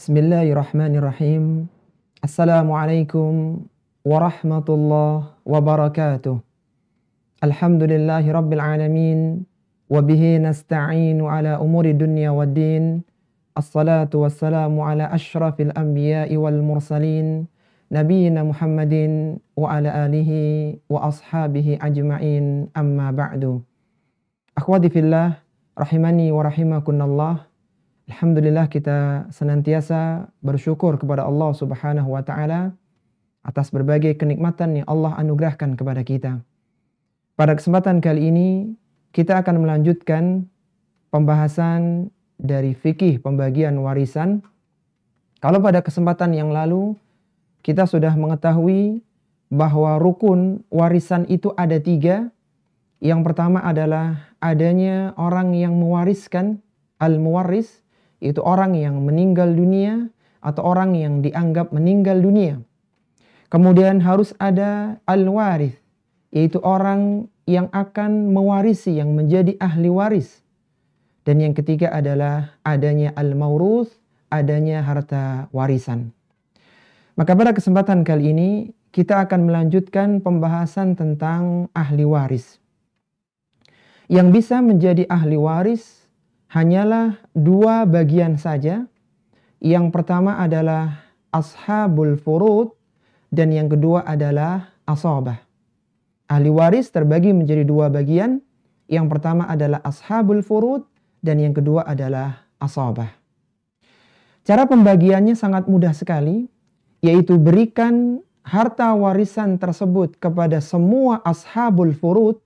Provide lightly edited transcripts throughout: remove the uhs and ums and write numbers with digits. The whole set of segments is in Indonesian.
Bismillahirrahmanirrahim. Assalamualaikum warahmatullahi wabarakatuh. Alhamdulillahi rabbil alamin. Wabihi nasta'inu ala umuri dunya waddin. Assalatu wassalamu ala ashrafil anbiya'i wal mursalin. Nabiyyina Muhammadin wa ala alihi wa ashabihi ajma'in, amma ba'du. Akhwati fillah, rahimani wa rahimakunallah. Alhamdulillah, kita senantiasa bersyukur kepada Allah Subhanahu wa Ta'ala atas berbagai kenikmatan yang Allah anugerahkan kepada kita. Pada kesempatan kali ini kita akan melanjutkan pembahasan dari fikih pembagian warisan. Kalau pada kesempatan yang lalu kita sudah mengetahui bahwa rukun warisan itu ada 3. Yang pertama adalah adanya orang yang mewariskan, al-muwaris, itu orang yang meninggal dunia atau orang yang dianggap meninggal dunia. Kemudian harus ada al-warith, yaitu orang yang akan mewarisi, yang menjadi ahli waris. Dan yang ketiga adalah adanya al-mauruth, adanya harta warisan. Maka pada kesempatan kali ini kita akan melanjutkan pembahasan tentang ahli waris. Yang bisa menjadi ahli waris hanyalah 2 bagian saja. Yang pertama adalah ashabul furud dan yang kedua adalah ashabah. Ahli waris terbagi menjadi 2 bagian. Yang pertama adalah ashabul furud dan yang kedua adalah ashabah. Cara pembagiannya sangat mudah sekali, yaitu berikan harta warisan tersebut kepada semua ashabul furud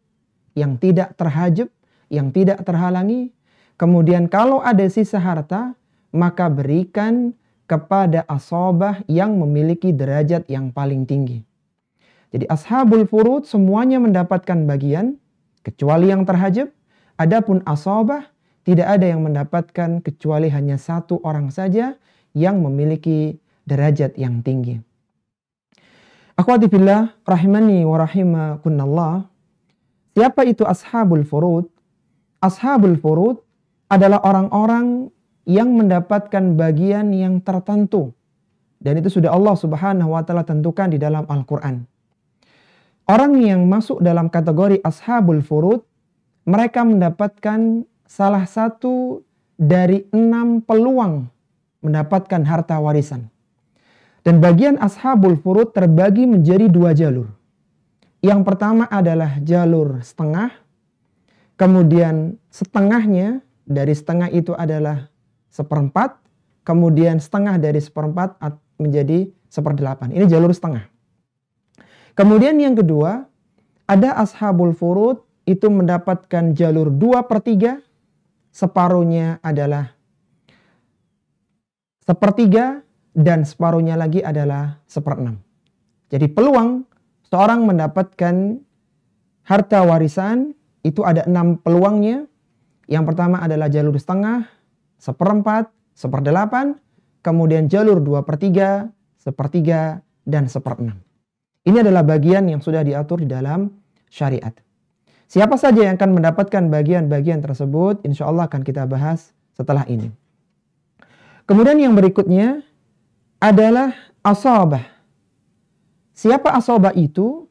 yang tidak terhajab, yang tidak terhalangi. Kemudian kalau ada sisa harta, maka berikan kepada ashabah yang memiliki derajat yang paling tinggi. Jadi ashabul furud semuanya mendapatkan bagian, kecuali yang terhajab. Adapun ashabah tidak ada yang mendapatkan kecuali hanya 1 orang saja yang memiliki derajat yang tinggi. Akhwati fillah, rahimani wa rahimakunallah. Siapa itu ashabul furud? Ashabul furud adalah orang-orang yang mendapatkan bagian yang tertentu. Dan itu sudah Allah Subhanahu wa Ta'ala tentukan di dalam Al-Quran. Orang yang masuk dalam kategori ashabul furud, mereka mendapatkan salah satu dari 6 peluang mendapatkan harta warisan. Dan bagian ashabul furud terbagi menjadi 2 jalur. Yang pertama adalah jalur setengah. Kemudian setengahnya, dari setengah itu adalah 1/4, kemudian setengah dari 1/4 menjadi 1/8. Ini jalur setengah. Kemudian yang kedua, ada ashabul furud itu mendapatkan jalur 2/3, separuhnya adalah 1/3 dan separuhnya lagi adalah 1/6. Jadi peluang seorang mendapatkan harta warisan itu ada 6 peluangnya. Yang pertama adalah jalur setengah, 1/4, 1/8, kemudian jalur 2/3, 1/3, dan 1/6. Ini adalah bagian yang sudah diatur di dalam syariat. Siapa saja yang akan mendapatkan bagian-bagian tersebut, insya Allah akan kita bahas setelah ini. Kemudian yang berikutnya adalah ashabah. Siapa ashabah itu?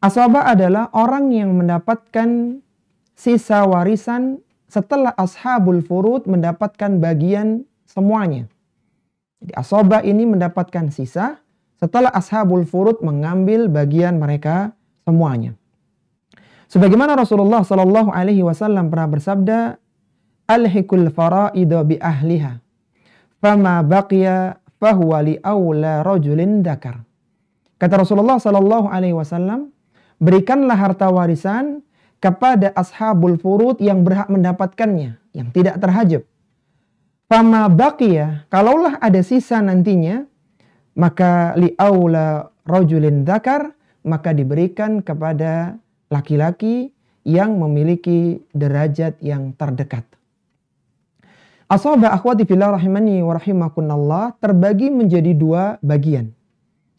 Ashabah adalah orang yang mendapatkan sisa warisan setelah ashabul furud mendapatkan bagian semuanya. Jadi ashabah ini mendapatkan sisa setelah ashabul furud mengambil bagian mereka semuanya. Sebagaimana Rasulullah Shallallahu Alaihi Wasallam pernah bersabda, "Alhiqul faraidu bi ahliha, fama baqiya fahuwa li awla rajulin dzakar." Kata Rasulullah Shallallahu Alaihi Wasallam, berikanlah harta warisan kepada ashabul furud yang berhak mendapatkannya, yang tidak terhajab. Fama baqiya, kalaulah ada sisa nantinya, maka li aula rajulin dzakar, maka diberikan kepada laki-laki yang memiliki derajat yang terdekat. Ashabah akhwati fillah rahimani wa rahimakunallah terbagi menjadi 2 bagian.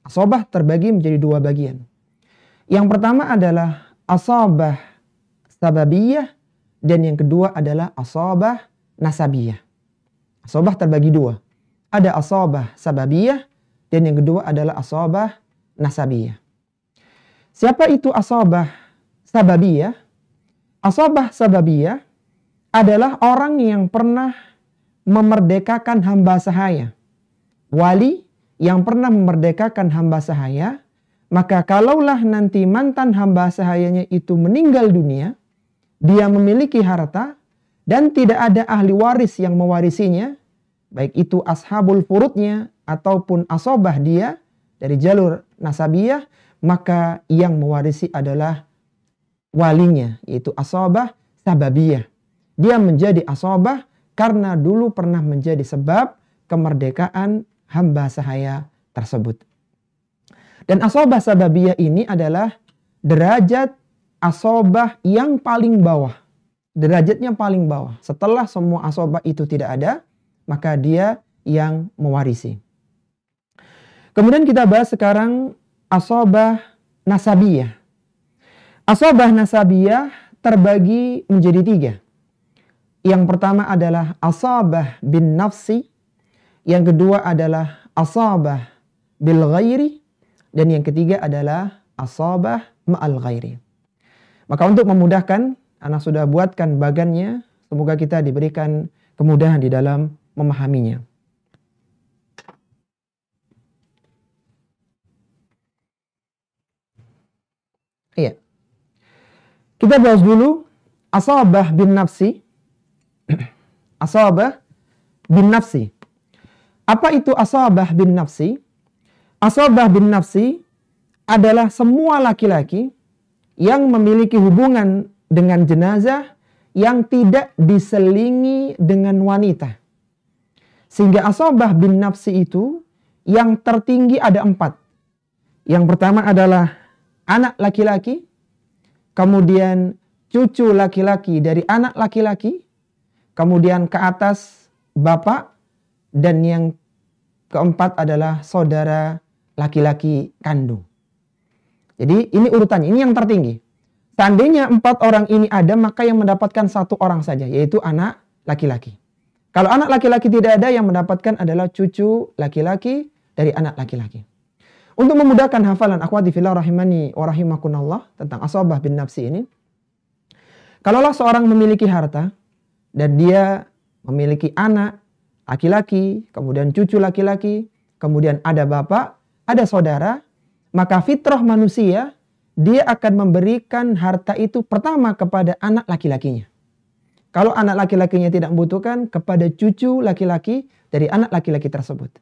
Ashabah terbagi menjadi 2 bagian. Yang pertama adalah ashabah sababiyah dan yang kedua adalah ashabah nasabiyah. Ashabah terbagi 2. ada asabah sababiyah, dan yang kedua adalah asabah nasabiyah. Siapa itu asabah sababiyah? Asabah sababiyah adalah orang yang pernah memerdekakan hamba sahaya. Wali yang pernah memerdekakan hamba sahaya, maka kalaulah nanti mantan hamba sahayanya itu meninggal dunia, dia memiliki harta dan tidak ada ahli waris yang mewarisinya, baik itu ashabul furudnya ataupun asabah dia dari jalur nasabiyah, maka yang mewarisi adalah walinya, yaitu asabah sababiyah. Dia menjadi asabah karena dulu pernah menjadi sebab kemerdekaan hamba sahaya tersebut. Dan asabah sababiyah ini adalah derajat asabah yang paling bawah. Derajatnya paling bawah. Setelah semua asabah itu tidak ada, maka dia yang mewarisi. Kemudian kita bahas sekarang asabah nasabiyah. Asabah nasabiyah terbagi menjadi 3. Yang pertama adalah asabah bin nafsi. Yang kedua adalah asabah bil ghairi. Dan yang ketiga adalah asabah ma'al ghairi. Maka untuk memudahkan, Ana sudah buatkan bagannya. Semoga kita diberikan kemudahan di dalam memahaminya. Iya. Kita bahas dulu asabah bin nafsi. Asabah bin nafsi. Apa itu asabah bin nafsi? Asabah bin nafsi adalah semua laki-laki yang memiliki hubungan dengan jenazah yang tidak diselingi dengan wanita. Sehingga asabah bin nafsi itu yang tertinggi ada 4. Yang pertama adalah anak laki-laki, kemudian cucu laki-laki dari anak laki-laki, kemudian ke atas bapak, dan yang keempat adalah saudara laki-laki kandung. Jadi ini urutannya, ini yang tertinggi. Seandainya 4 orang ini ada, maka yang mendapatkan 1 orang saja, yaitu anak laki-laki. Kalau anak laki-laki tidak ada, yang mendapatkan adalah cucu laki-laki dari anak laki-laki. Untuk memudahkan hafalan akhwati fillah rahimani wa rahimakunallah tentang asabah bin nafsi ini, kalaulah seorang memiliki harta dan dia memiliki anak laki-laki, kemudian cucu laki-laki, kemudian ada bapak, ada saudara, maka fitrah manusia dia akan memberikan harta itu pertama kepada anak laki-lakinya. Kalau anak laki-lakinya tidak membutuhkan, kepada cucu laki-laki dari anak laki-laki tersebut.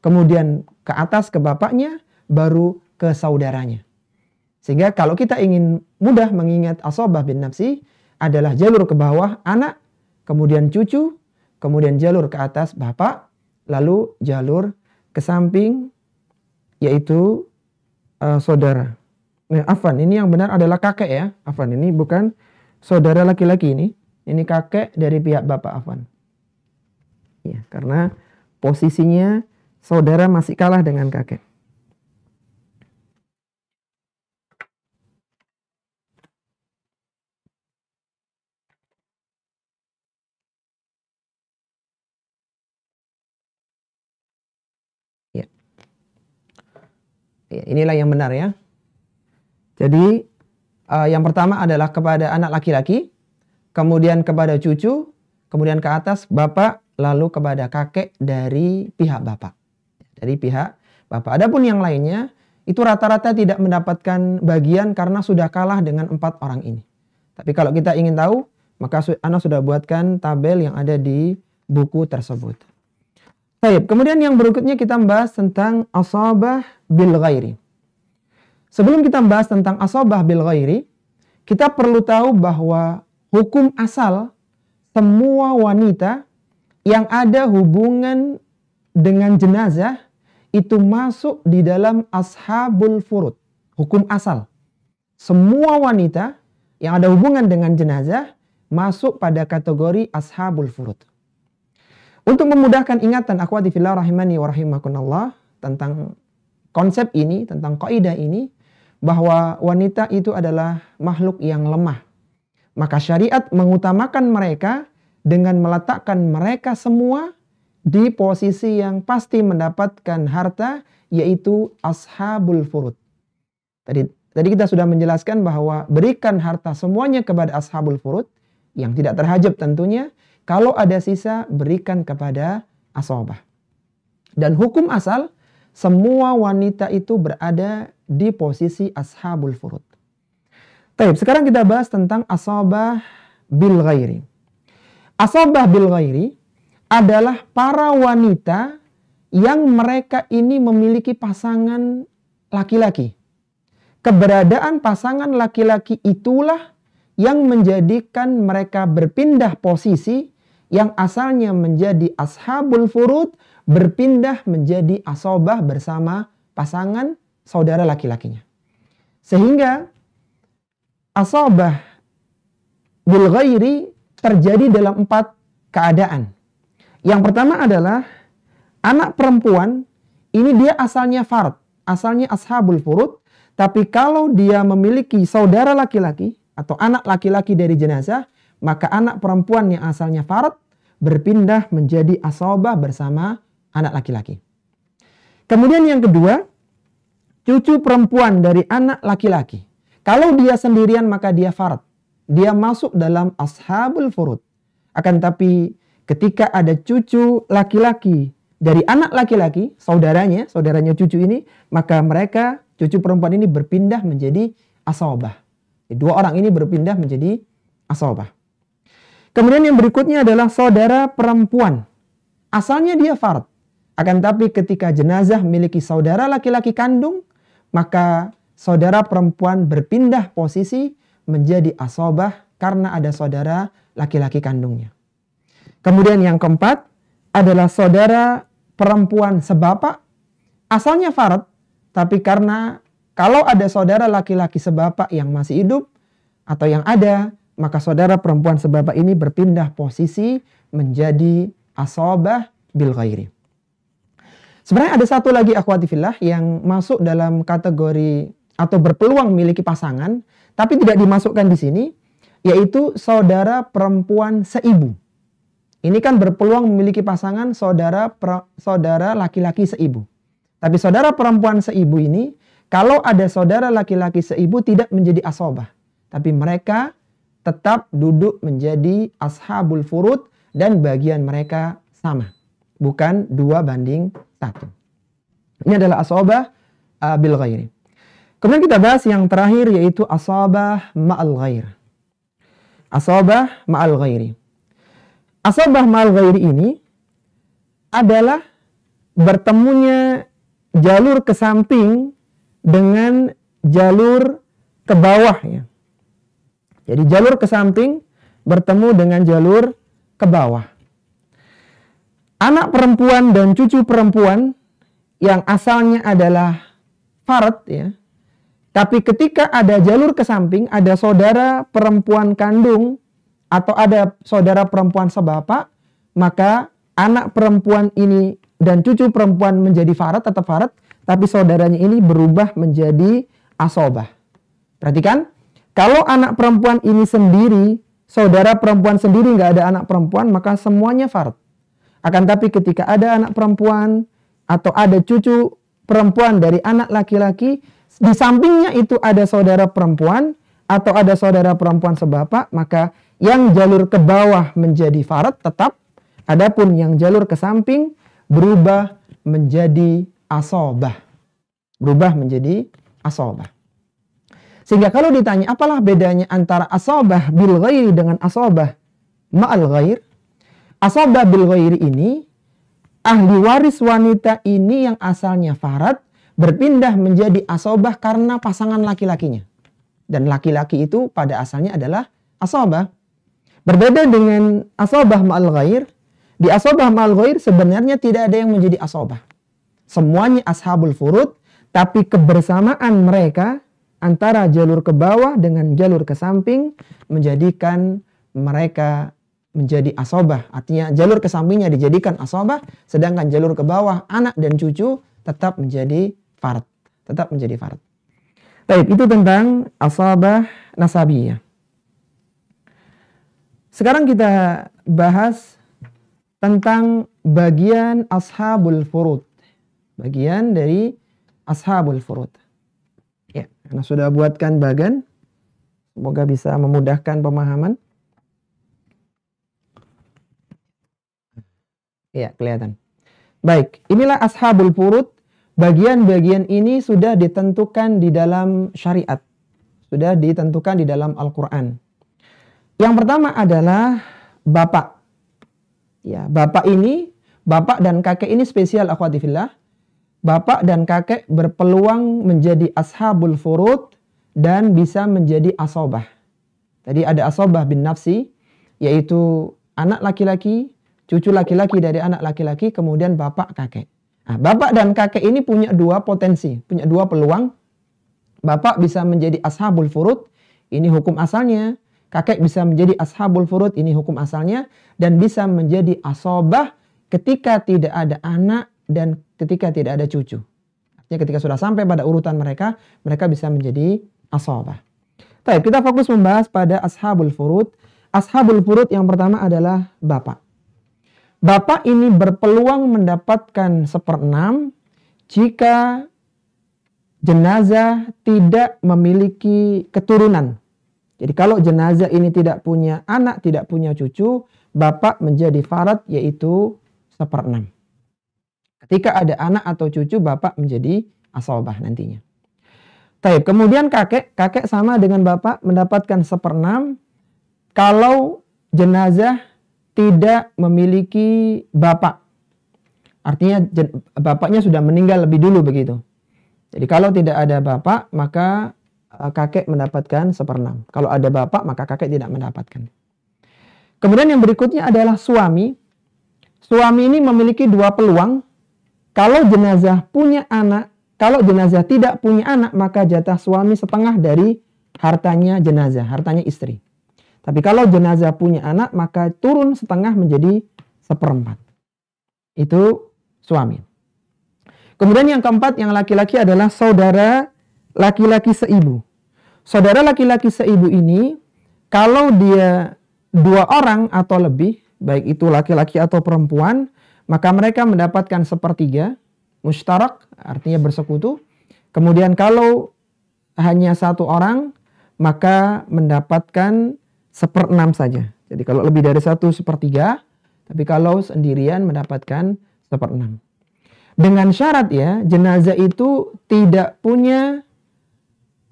Kemudian ke atas ke bapaknya, baru ke saudaranya. Sehingga kalau kita ingin mudah mengingat asabah bin nafsi, adalah jalur ke bawah anak, kemudian cucu, kemudian jalur ke atas bapak, lalu jalur ke samping yaitu saudara. Nah, afwan, ini yang benar adalah kakek ya. Afwan, ini bukan saudara laki-laki ini. Ini kakek dari pihak bapak, afwan. Ya, karena posisinya saudara masih kalah dengan kakek. Ya. Ya, inilah yang benar ya. Jadi yang pertama adalah kepada anak laki-laki, kemudian kepada cucu, kemudian ke atas bapak, lalu kepada kakek dari pihak bapak. Dari pihak bapak. Adapun yang lainnya, itu rata-rata tidak mendapatkan bagian karena sudah kalah dengan 4 orang ini. Tapi kalau kita ingin tahu, maka Ana sudah buatkan tabel yang ada di buku tersebut. Baik, kemudian yang berikutnya kita membahas tentang asabah bil ghairi. Sebelum kita membahas tentang asabah bil ghairi, kita perlu tahu bahwa hukum asal semua wanita yang ada hubungan dengan jenazah itu masuk di dalam ashabul furud. Hukum asal. Semua wanita yang ada hubungan dengan jenazah masuk pada kategori ashabul furud. Untuk memudahkan ingatan akhwati fillah rahimani wa rahimakunallah tentang konsep ini, tentang kaidah ini, bahwa wanita itu adalah makhluk yang lemah. Maka syariat mengutamakan mereka dengan meletakkan mereka semua di posisi yang pasti mendapatkan harta, yaitu ashabul furud. Tadi kita sudah menjelaskan bahwa berikan harta semuanya kepada ashabul furud, yang tidak terhajab tentunya. Kalau ada sisa, berikan kepada ashabah. Dan hukum asal, semua wanita itu berada di posisi ashabul furud. Baik, sekarang kita bahas tentang ashabah bil ghairi. Ashabah bil ghairi adalah para wanita yang mereka ini memiliki pasangan laki-laki. Keberadaan pasangan laki-laki itulah yang menjadikan mereka berpindah posisi, yang asalnya menjadi ashabul furud berpindah menjadi ashabah bersama pasangan saudara laki-lakinya. Sehingga ashabah bil ghairi terjadi dalam 4 keadaan. Yang pertama adalah anak perempuan, ini dia asalnya fard, asalnya ashabul furud, tapi kalau dia memiliki saudara laki-laki atau anak laki-laki dari jenazah, maka anak perempuan yang asalnya fard berpindah menjadi ashabah bersama anak laki-laki. Kemudian yang kedua, cucu perempuan dari anak laki-laki. Kalau dia sendirian maka dia fard. Dia masuk dalam ashabul furud. Akan tapi ketika ada cucu laki-laki dari anak laki-laki, saudaranya cucu ini, maka mereka, cucu perempuan ini berpindah menjadi ashabah. Dua orang ini berpindah menjadi ashabah. Kemudian yang berikutnya adalah saudara perempuan. Asalnya dia fard. Akan tapi ketika jenazah memiliki saudara laki-laki kandung, maka saudara perempuan berpindah posisi menjadi ashabah karena ada saudara laki-laki kandungnya. Kemudian yang keempat adalah saudara perempuan sebapak. Asalnya fard, tapi karena kalau ada saudara laki-laki sebapak yang masih hidup atau yang ada, maka saudara perempuan sebapak ini berpindah posisi menjadi ashabah bil ghairi. Sebenarnya ada satu lagi akhwati fillah yang masuk dalam kategori atau berpeluang memiliki pasangan, tapi tidak dimasukkan di sini, yaitu saudara perempuan seibu. Ini kan berpeluang memiliki pasangan saudara laki-laki seibu. Tapi saudara perempuan seibu ini, kalau ada saudara laki-laki seibu tidak menjadi ashabah, tapi mereka tetap duduk menjadi ashabul furud dan bagian mereka sama. Bukan 2:1. Ini adalah ashabah bil ghairi. Kemudian kita bahas yang terakhir yaitu ashabah ma'al ghair. Ashabah ma'al ghairi. Ashabah ma'al ghairi ini adalah bertemunya jalur ke samping dengan jalur ke bawah ya. Jadi jalur ke samping bertemu dengan jalur ke bawah. Anak perempuan dan cucu perempuan yang asalnya adalah fard ya. Tapi ketika ada jalur ke samping, ada saudara perempuan kandung atau ada saudara perempuan sebapak, maka anak perempuan ini dan cucu perempuan menjadi fard, tetap fard, tapi saudaranya ini berubah menjadi ashabah. Perhatikan. Kalau anak perempuan ini sendiri, saudara perempuan sendiri nggak ada anak perempuan, maka semuanya fard. Akan tapi ketika ada anak perempuan atau ada cucu perempuan dari anak laki-laki, di sampingnya itu ada saudara perempuan atau ada saudara perempuan sebapak, maka yang jalur ke bawah menjadi fard tetap, adapun yang jalur ke samping berubah menjadi ashabah. Berubah menjadi ashabah. Sehingga kalau ditanya apalah bedanya antara ashabah bil ghairi dengan ashabah ma'al ghair, ashabah bil ghairi ini ahli waris wanita ini yang asalnya fard berpindah menjadi ashabah karena pasangan laki-lakinya. Dan laki-laki itu pada asalnya adalah ashabah. Berbeda dengan ashabah ma'al ghair, di ashabah ma'al ghair sebenarnya tidak ada yang menjadi ashabah. Semuanya ashabul furud, tapi kebersamaan mereka antara jalur ke bawah dengan jalur ke samping menjadikan mereka menjadi ashabah. Artinya jalur ke sampingnya dijadikan ashabah, sedangkan jalur ke bawah anak dan cucu tetap menjadi fard. Tetap menjadi fard. Baik, itu tentang ashabah nasabiyah. Sekarang kita bahas tentang bagian ashabul furud. Bagian dari ashabul furud. Ya, karena sudah buatkan bagan. Semoga bisa memudahkan pemahaman. Ya, kelihatan. Baik, inilah ashabul furud. Bagian-bagian ini sudah ditentukan di dalam syariat. Sudah ditentukan di dalam Al-Quran. Yang pertama adalah bapak. Ya, bapak dan kakek ini spesial akhwati fillah. Bapak dan kakek berpeluang menjadi ashabul furud dan bisa menjadi asobah. Tadi ada asobah bin nafsi, yaitu anak laki-laki, cucu laki-laki dari anak laki-laki, kemudian bapak kakek. Nah, bapak dan kakek ini punya dua potensi, punya dua peluang. Bapak bisa menjadi ashabul furud, ini hukum asalnya. Kakek bisa menjadi ashabul furud, ini hukum asalnya. Dan bisa menjadi asobah ketika tidak ada anak dan ketika tidak ada cucu. Artinya ketika sudah sampai pada urutan mereka, mereka bisa menjadi asobah. Baik, kita fokus membahas pada ashabul furud. Ashabul furud yang pertama adalah bapak. Bapak ini berpeluang mendapatkan 1/6 jika jenazah tidak memiliki keturunan. Jadi kalau jenazah ini tidak punya anak, tidak punya cucu, bapak menjadi farad yaitu 1/6. Ketika ada anak atau cucu, bapak menjadi asobah nantinya. Baik, kemudian kakek sama dengan bapak mendapatkan 1/6 kalau jenazah tidak memiliki bapak. Artinya bapaknya sudah meninggal lebih dulu begitu. Jadi kalau tidak ada bapak, maka kakek mendapatkan 1/6. Kalau ada bapak, maka kakek tidak mendapatkan. Kemudian yang berikutnya adalah suami. Suami ini memiliki dua peluang. Kalau jenazah punya anak, kalau jenazah tidak punya anak, maka jatah suami setengah dari hartanya jenazah, hartanya istri. Tapi kalau jenazah punya anak, maka turun setengah menjadi 1/4. Itu suami. Kemudian yang keempat, yang laki-laki adalah saudara laki-laki seibu. Saudara laki-laki seibu ini, kalau dia 2 orang atau lebih, baik itu laki-laki atau perempuan, maka mereka mendapatkan 1/3, mustarak, artinya bersekutu. Kemudian kalau hanya 1 orang, maka mendapatkan 1/6 saja. Jadi kalau lebih dari 1, 1/3, tapi kalau sendirian mendapatkan 1/6. Dengan syarat ya, jenazah itu tidak punya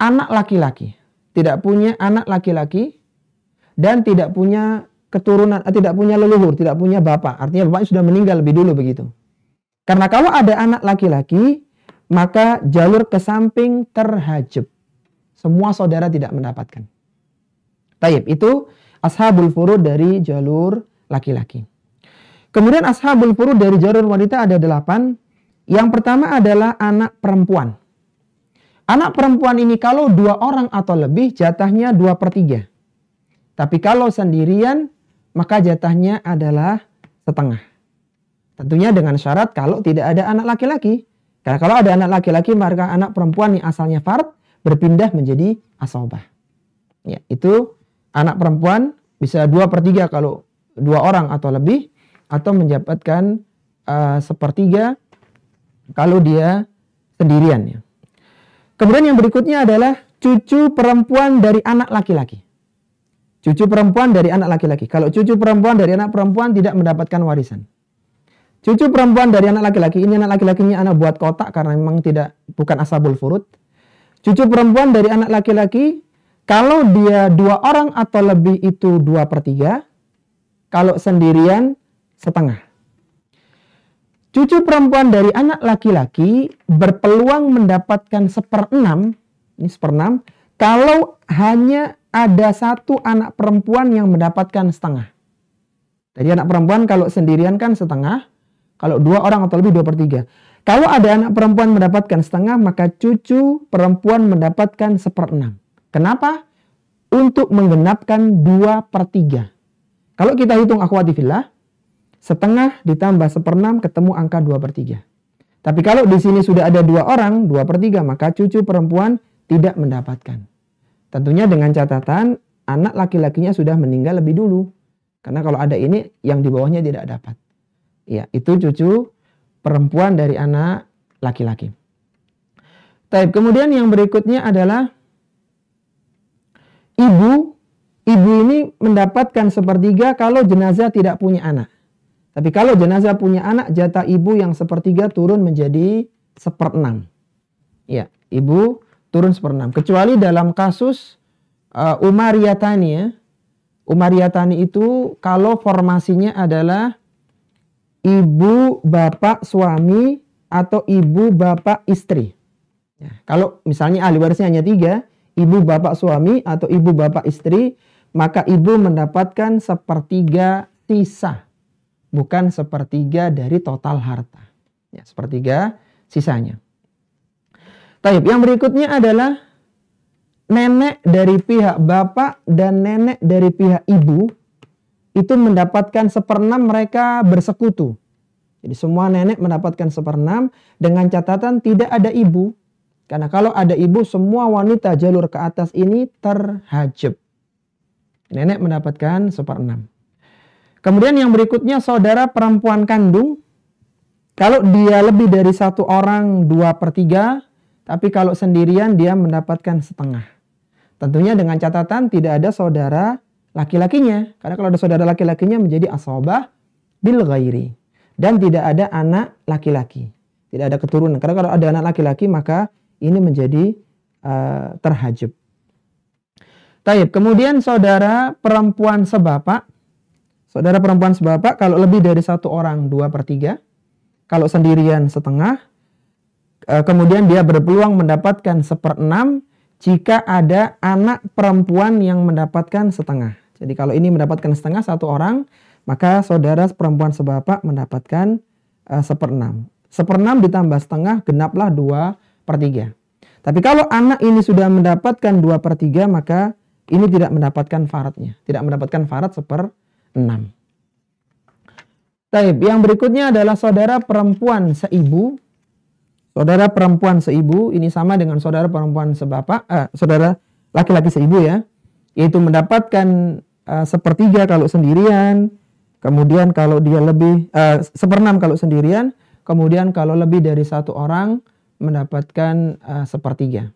anak laki-laki. Tidak punya anak laki-laki dan tidak punya keturunan, tidak punya leluhur, tidak punya bapak. Artinya bapaknya sudah meninggal lebih dulu begitu. Karena kalau ada anak laki-laki, maka jalur ke samping terhajab. Semua saudara tidak mendapatkan. Taib, itu ashabul furud dari jalur laki-laki. Kemudian ashabul furud dari jalur wanita ada 8. Yang pertama adalah anak perempuan. Anak perempuan ini kalau 2 orang atau lebih jatahnya 2/3. Tapi kalau sendirian maka jatahnya adalah setengah. Tentunya dengan syarat kalau tidak ada anak laki-laki. Karena kalau ada anak laki-laki maka anak perempuan yang asalnya fard berpindah menjadi asobah. Ya, itu anak perempuan bisa 2/3 kalau 2 orang atau lebih, atau mendapatkan 1/3 kalau dia sendirian ya. Kemudian yang berikutnya adalah cucu perempuan dari anak laki-laki. Cucu perempuan dari anak laki-laki. Kalau cucu perempuan dari anak perempuan tidak mendapatkan warisan. Cucu perempuan dari anak laki-laki, ini anak laki-lakinya anak buat kotak karena memang bukan ashabul furud. Cucu perempuan dari anak laki-laki, kalau dia 2 orang atau lebih itu 2/3, kalau sendirian setengah. Cucu perempuan dari anak laki-laki berpeluang mendapatkan 1/6, ini 1/6, kalau hanya ada 1 anak perempuan yang mendapatkan setengah. Jadi anak perempuan kalau sendirian kan setengah, kalau 2 orang atau lebih 2/3. Kalau ada anak perempuan mendapatkan setengah, maka cucu perempuan mendapatkan 1/6. Kenapa? Untuk menggenapkan 2/3. Kalau kita hitung akhwati fillah, setengah ditambah 1/6 ketemu angka 2/3. Tapi kalau di sini sudah ada 2 orang, 2/3, maka cucu perempuan tidak mendapatkan. Tentunya dengan catatan anak laki-lakinya sudah meninggal lebih dulu. Karena kalau ada ini, yang di bawahnya tidak dapat. Ya, itu cucu perempuan dari anak laki-laki. Taib. Kemudian yang berikutnya adalah ibu. Ibu ini mendapatkan sepertiga kalau jenazah tidak punya anak. Tapi kalau jenazah punya anak, jatah ibu yang sepertiga turun menjadi 1/6. Ya, ibu turun 1/6. Kecuali dalam kasus Umariyatani ya. Umariyatani itu kalau formasinya adalah ibu, bapak, suami, atau ibu, bapak, istri. Ya, kalau misalnya ahli warisnya hanya 3, ibu, bapak, suami, atau ibu, bapak, istri, maka ibu mendapatkan 1/3 sisa. Bukan 1/3 dari total harta. Ya, 1/3 sisanya. Taib. Yang berikutnya adalah nenek dari pihak bapak dan nenek dari pihak ibu itu mendapatkan 1/6, mereka bersekutu. Jadi semua nenek mendapatkan 1/6 dengan catatan tidak ada ibu. Karena kalau ada ibu, semua wanita jalur ke atas ini terhajab. Nenek mendapatkan 1/6. Kemudian yang berikutnya saudara perempuan kandung. Kalau dia lebih dari 1 orang 2/3, tapi kalau sendirian dia mendapatkan setengah. Tentunya dengan catatan tidak ada saudara laki-lakinya. Karena kalau ada saudara laki-lakinya menjadi asabah bil ghairi. Dan tidak ada anak laki-laki. Tidak ada keturunan. Karena kalau ada anak laki-laki maka ini menjadi terhajab. Taib. Kemudian saudara perempuan sebapak. Saudara perempuan sebapak kalau lebih dari 1 orang 2/3. Kalau sendirian setengah. Kemudian dia berpeluang mendapatkan 1/6 jika ada anak perempuan yang mendapatkan setengah. Jadi kalau ini mendapatkan setengah 1 orang, maka saudara perempuan sebapak mendapatkan 1/6. 1/6 ditambah setengah genaplah 2/3. Tapi kalau anak ini sudah mendapatkan 2/3, maka ini tidak mendapatkan faradnya. Tidak mendapatkan farad 1/6. Taib. Yang berikutnya adalah saudara perempuan seibu. Saudara perempuan seibu ini sama dengan saudara perempuan sebapak, saudara laki-laki seibu ya. Yaitu mendapatkan 1/3 kalau sendirian. Kemudian kalau dia lebih 1/6 kalau sendirian. Kemudian kalau lebih dari 1 orang mendapatkan 1/3.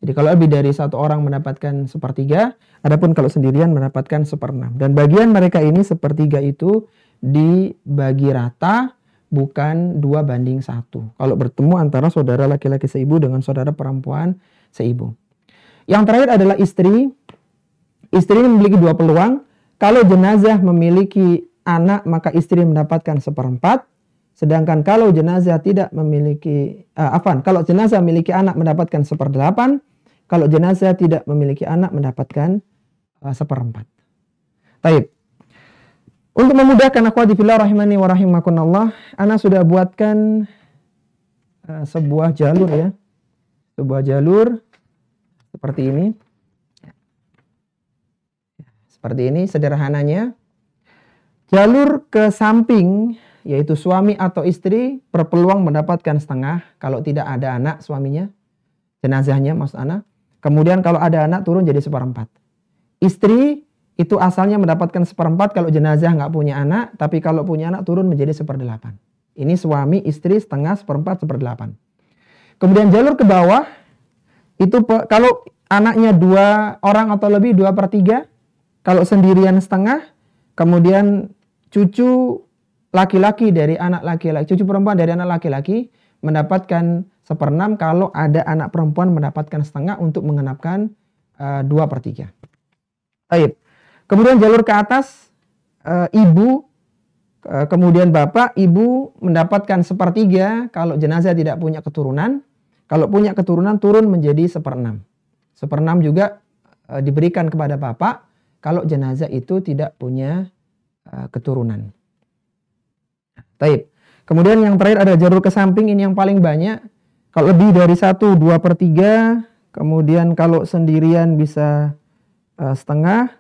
Jadi kalau lebih dari 1 orang mendapatkan 1/3, adapun kalau sendirian mendapatkan 1/6. Dan bagian mereka ini 1/3 itu dibagi rata, bukan 2/1. Kalau bertemu antara saudara laki-laki seibu dengan saudara perempuan seibu. Yang terakhir adalah istri. Istri ini memiliki 2 peluang. Kalau jenazah memiliki anak maka istri mendapatkan 1/4. Sedangkan kalau jenazah tidak memiliki, kalau jenazah memiliki anak mendapatkan 1/8. Kalau jenazah tidak memiliki anak mendapatkan 1/4. Taib. Untuk memudahkan akhwati fillah rahimani wa rahimakumullah, ana sudah buatkan sebuah jalur ya. Sebuah jalur seperti ini. Seperti ini sederhananya. Jalur ke samping yaitu suami atau istri berpeluang mendapatkan setengah kalau tidak ada anak suaminya, jenazahnya maksud ana. Kemudian kalau ada anak turun jadi 1/4. Istri itu asalnya mendapatkan 1/4 kalau jenazah nggak punya anak, tapi kalau punya anak turun menjadi 1/8. Ini suami, istri, setengah, 1/4, 1/8. Kemudian jalur ke bawah, itu kalau anaknya 2 orang atau lebih 2/3, kalau sendirian setengah, kemudian cucu laki-laki dari anak laki-laki, cucu perempuan dari anak laki-laki mendapatkan 1/6, kalau ada anak perempuan mendapatkan setengah untuk mengenapkan 2/3. Baik. Kemudian jalur ke atas, ibu, kemudian bapak, ibu mendapatkan 1/3 kalau jenazah tidak punya keturunan. Kalau punya keturunan turun menjadi 1/6. 1/6 juga diberikan kepada bapak kalau jenazah itu tidak punya keturunan. Baik. Kemudian yang terakhir ada jalur ke samping, ini yang paling banyak. Kalau lebih dari 1, 2/3. Kemudian kalau sendirian bisa setengah.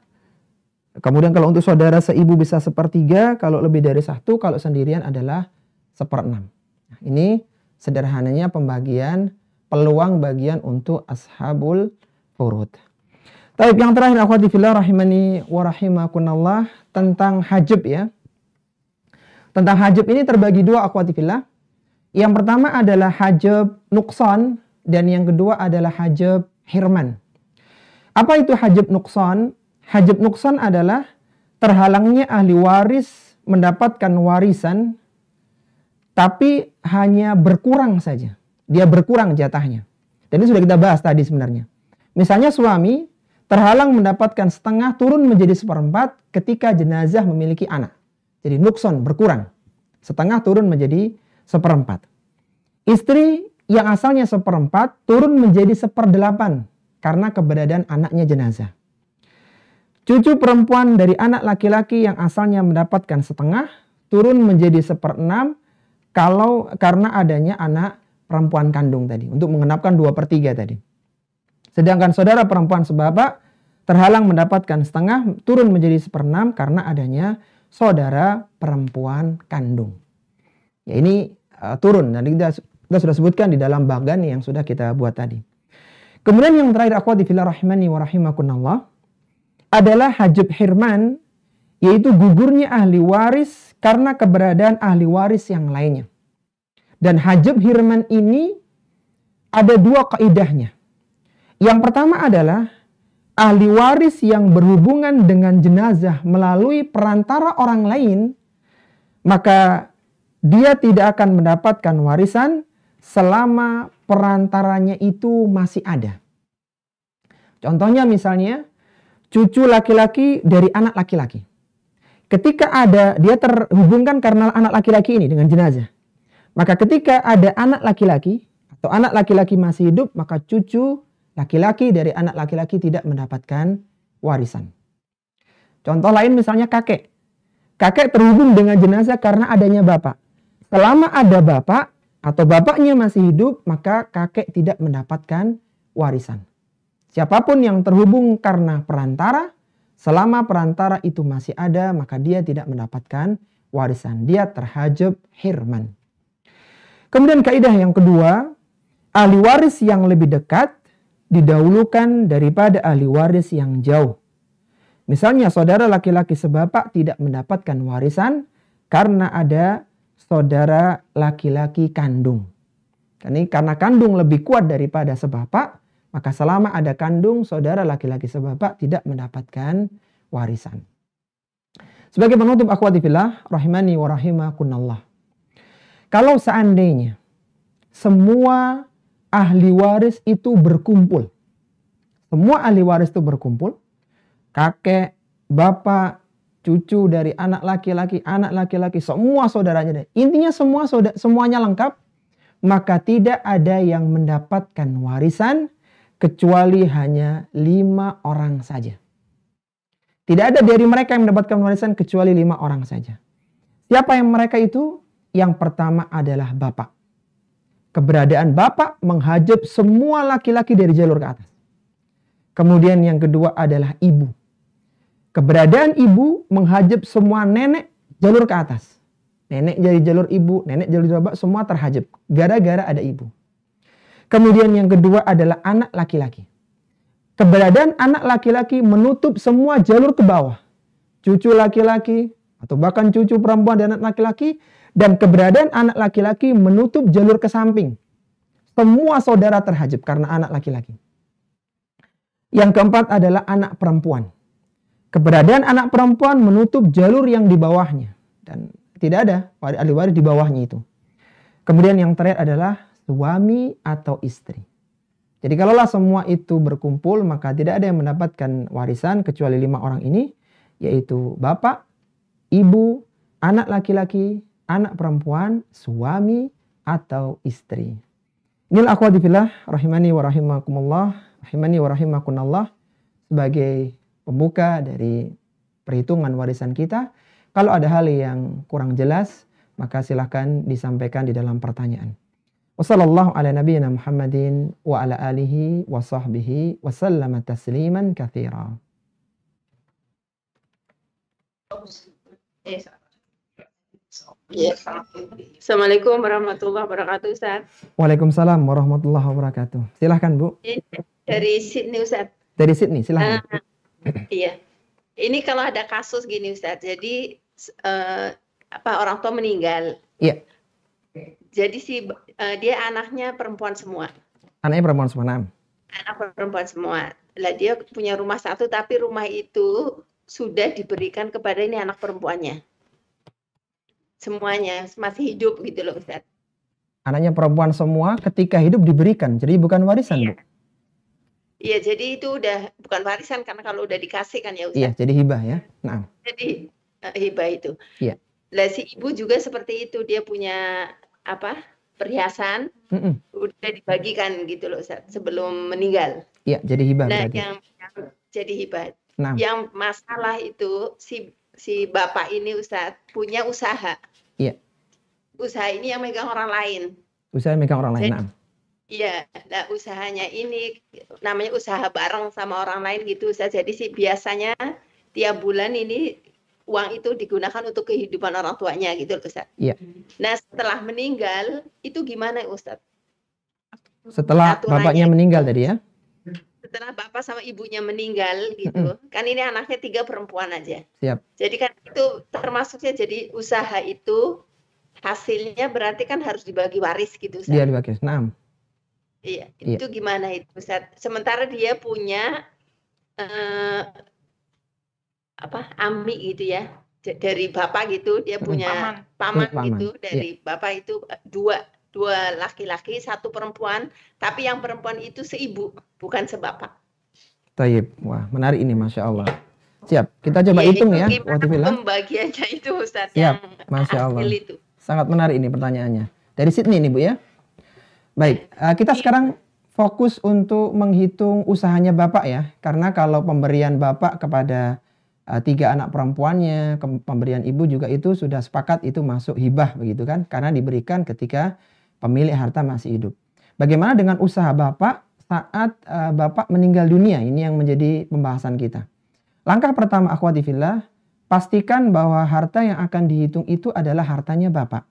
Kemudian kalau untuk saudara seibu bisa 1/3, kalau lebih dari 1, kalau sendirian adalah 1/6. Nah, ini sederhananya pembagian peluang bagian untuk ashabul furud. Taib, yang terakhir akhwati fillah rahimani wa rahimakumullah tentang hajab ya. tentang hajab ini terbagi dua, akhwati fillah. Yang pertama adalah hajab nuqsan dan yang kedua adalah hajab hirman. Apa itu hajab nuqsan? Hajab nuqsan adalah terhalangnya ahli waris mendapatkan warisan tapi hanya berkurang saja. Dia berkurang jatahnya. Dan ini sudah kita bahas tadi sebenarnya. Misalnya suami terhalang mendapatkan setengah turun menjadi seperempat ketika jenazah memiliki anak. Jadi nukson, berkurang. Setengah turun menjadi seperempat. Istri yang asalnya seperempat turun menjadi seperdelapan karena keberadaan anaknya jenazah. Cucu perempuan dari anak laki-laki yang asalnya mendapatkan setengah turun menjadi seperenam karena adanya anak perempuan kandung tadi. Untuk mengenapkan 2/3 tadi. Sedangkan saudara perempuan sebapak terhalang mendapatkan setengah turun menjadi seperenam karena adanya saudara perempuan kandung. Ya ini turun dan kita sudah sebutkan di dalam bagan yang sudah kita buat tadi. Kemudian yang terakhir akhwati fillah rahimani wa rahimakumullah adalah hajab hirman, yaitu gugurnya ahli waris karena keberadaan ahli waris yang lainnya. Dan hajab hirman ini ada dua kaidahnya. Yang pertama adalah ahli waris yang berhubungan dengan jenazah melalui perantara orang lain, maka dia tidak akan mendapatkan warisan selama perantaranya itu masih ada. Contohnya misalnya cucu laki-laki dari anak laki-laki. Ketika ada, dia terhubungkan karena anak laki-laki ini dengan jenazah. Maka ketika ada anak laki-laki atau anak laki-laki masih hidup, maka cucu laki-laki dari anak laki-laki tidak mendapatkan warisan. Contoh lain misalnya kakek. Kakek terhubung dengan jenazah karena adanya bapak. Selama ada bapak atau bapaknya masih hidup, maka kakek tidak mendapatkan warisan. Siapapun yang terhubung karena perantara, selama perantara itu masih ada, maka dia tidak mendapatkan warisan. Dia terhajab hirman. Kemudian kaidah yang kedua, ahli waris yang lebih dekat didahulukan daripada ahli waris yang jauh. Misalnya saudara laki-laki sebapak tidak mendapatkan warisan karena ada saudara laki-laki kandung. Karena kandung lebih kuat daripada sebapak, maka selama ada kandung, saudara laki-laki sebapak tidak mendapatkan warisan. Sebagai penutup akhwati fillah, rahimani wa rahimakumullah. Kalau seandainya semua ahli waris itu berkumpul. Semua ahli waris itu berkumpul. Kakek, bapak, cucu dari anak laki-laki, semua saudaranya. Intinya semuanya lengkap. Maka tidak ada yang mendapatkan warisan kecuali hanya 5 orang saja. Tidak ada dari mereka yang mendapatkan warisan kecuali 5 orang saja. Siapa yang mereka itu? Yang pertama adalah bapak. Keberadaan bapak menghajab semua laki-laki dari jalur ke atas. Kemudian yang kedua adalah ibu. Keberadaan ibu menghajab semua nenek jalur ke atas. Nenek dari jalur ibu, nenek jalur bapak, semua terhajab. Gara-gara ada ibu. Kemudian yang kedua adalah anak laki-laki. Keberadaan anak laki-laki menutup semua jalur ke bawah. Cucu laki-laki atau bahkan cucu perempuan dan anak laki-laki. Dan keberadaan anak laki-laki menutup jalur ke samping. Semua saudara terhajab karena anak laki-laki. Yang keempat adalah anak perempuan. Keberadaan anak perempuan menutup jalur yang di bawahnya. Dan tidak ada ahli waris di bawahnya itu. Kemudian yang terakhir adalah suami atau istri. Jadi kalaulah semua itu berkumpul, maka tidak ada yang mendapatkan warisan kecuali 5 orang ini. Yaitu bapak, ibu, anak laki-laki, anak perempuan, suami, atau istri. Inilah akhwati fillah, rahimani wa rahimakumullah, rahimani wa rahimakumullah, sebagai pembuka dari perhitungan warisan kita. Kalau ada hal yang kurang jelas, maka silahkan disampaikan di dalam pertanyaan. Wassallallahu ala nabiyyina Muhammadin wa ala alihi wa sahbihi wa sallama tasliman katsira. Ya. Assalamualaikum warahmatullahi wabarakatuh, Ustaz. Waalaikumsalam warahmatullahi wabarakatuh. Silahkan, Bu. Dari Sydney, Ustaz. Dari Sydney, silahkan. Iya. Ini kalau ada kasus gini, Ustaz. Jadi orang tua meninggal. Iya. Jadi dia anaknya perempuan semua. Anaknya perempuan semua. Nah. Anak perempuan semua. Lah dia punya rumah satu, tapi rumah itu sudah diberikan kepada ini anak perempuannya. Semuanya masih hidup gitu loh, Ustaz. Anaknya perempuan semua ketika hidup diberikan, jadi bukan warisan, Bu? Iya, jadi itu udah bukan warisan karena kalau udah dikasih kan ya, Ustaz. Iya, jadi hibah ya. Nah. Jadi hibah itu. Iya. Lah si ibu juga seperti itu, dia punya perhiasan, udah dibagikan gitu loh, Ustaz, sebelum meninggal. Iya, jadi hibah. Nah, berarti. yang jadi hibah. Nah. Yang masalah itu si bapak ini, Ustaz, punya usaha. Iya. Usaha ini yang megang orang lain. Usaha megang orang lain. Nah. Iya, nah usahanya ini namanya usaha bareng sama orang lain gitu, Ustaz. Jadi sih biasanya tiap bulan ini uang itu digunakan untuk kehidupan orang tuanya gitu, Ustaz. Iya. Nah, setelah meninggal itu gimana, Ustaz? Setelah bapaknya meninggal tadi ya? Setelah bapak sama ibunya meninggal gitu, kan ini anaknya 3 perempuan aja. Siap. Jadi kan itu termasuknya jadi usaha itu hasilnya berarti kan harus dibagi waris gitu, Ustaz. Dia dibagi. Nah. Iya, itu gimana itu, Ustaz? Sementara dia punya ami gitu ya, dari bapak gitu, dia punya paman gitu, dari bapak itu dua laki-laki, 1 perempuan, tapi yang perempuan itu seibu, bukan sebapak. Taib, wah menarik ini, Masya Allah. Siap, kita coba hitung ya. Pembagiannya itu, Ustaz. Siap, Masya Allah. Itu. Sangat menarik ini pertanyaannya. Dari Sydney nih Bu ya. Baik, kita sekarang fokus untuk menghitung usahanya Bapak ya. Karena kalau pemberian Bapak kepada 3 anak perempuannya, pemberian Ibu juga itu sudah sepakat itu masuk hibah begitu kan. Karena diberikan ketika pemilik harta masih hidup. Bagaimana dengan usaha Bapak saat Bapak meninggal dunia? Ini yang menjadi pembahasan kita. Langkah pertama akhwati fillah, pastikan bahwa harta yang akan dihitung itu adalah hartanya Bapak.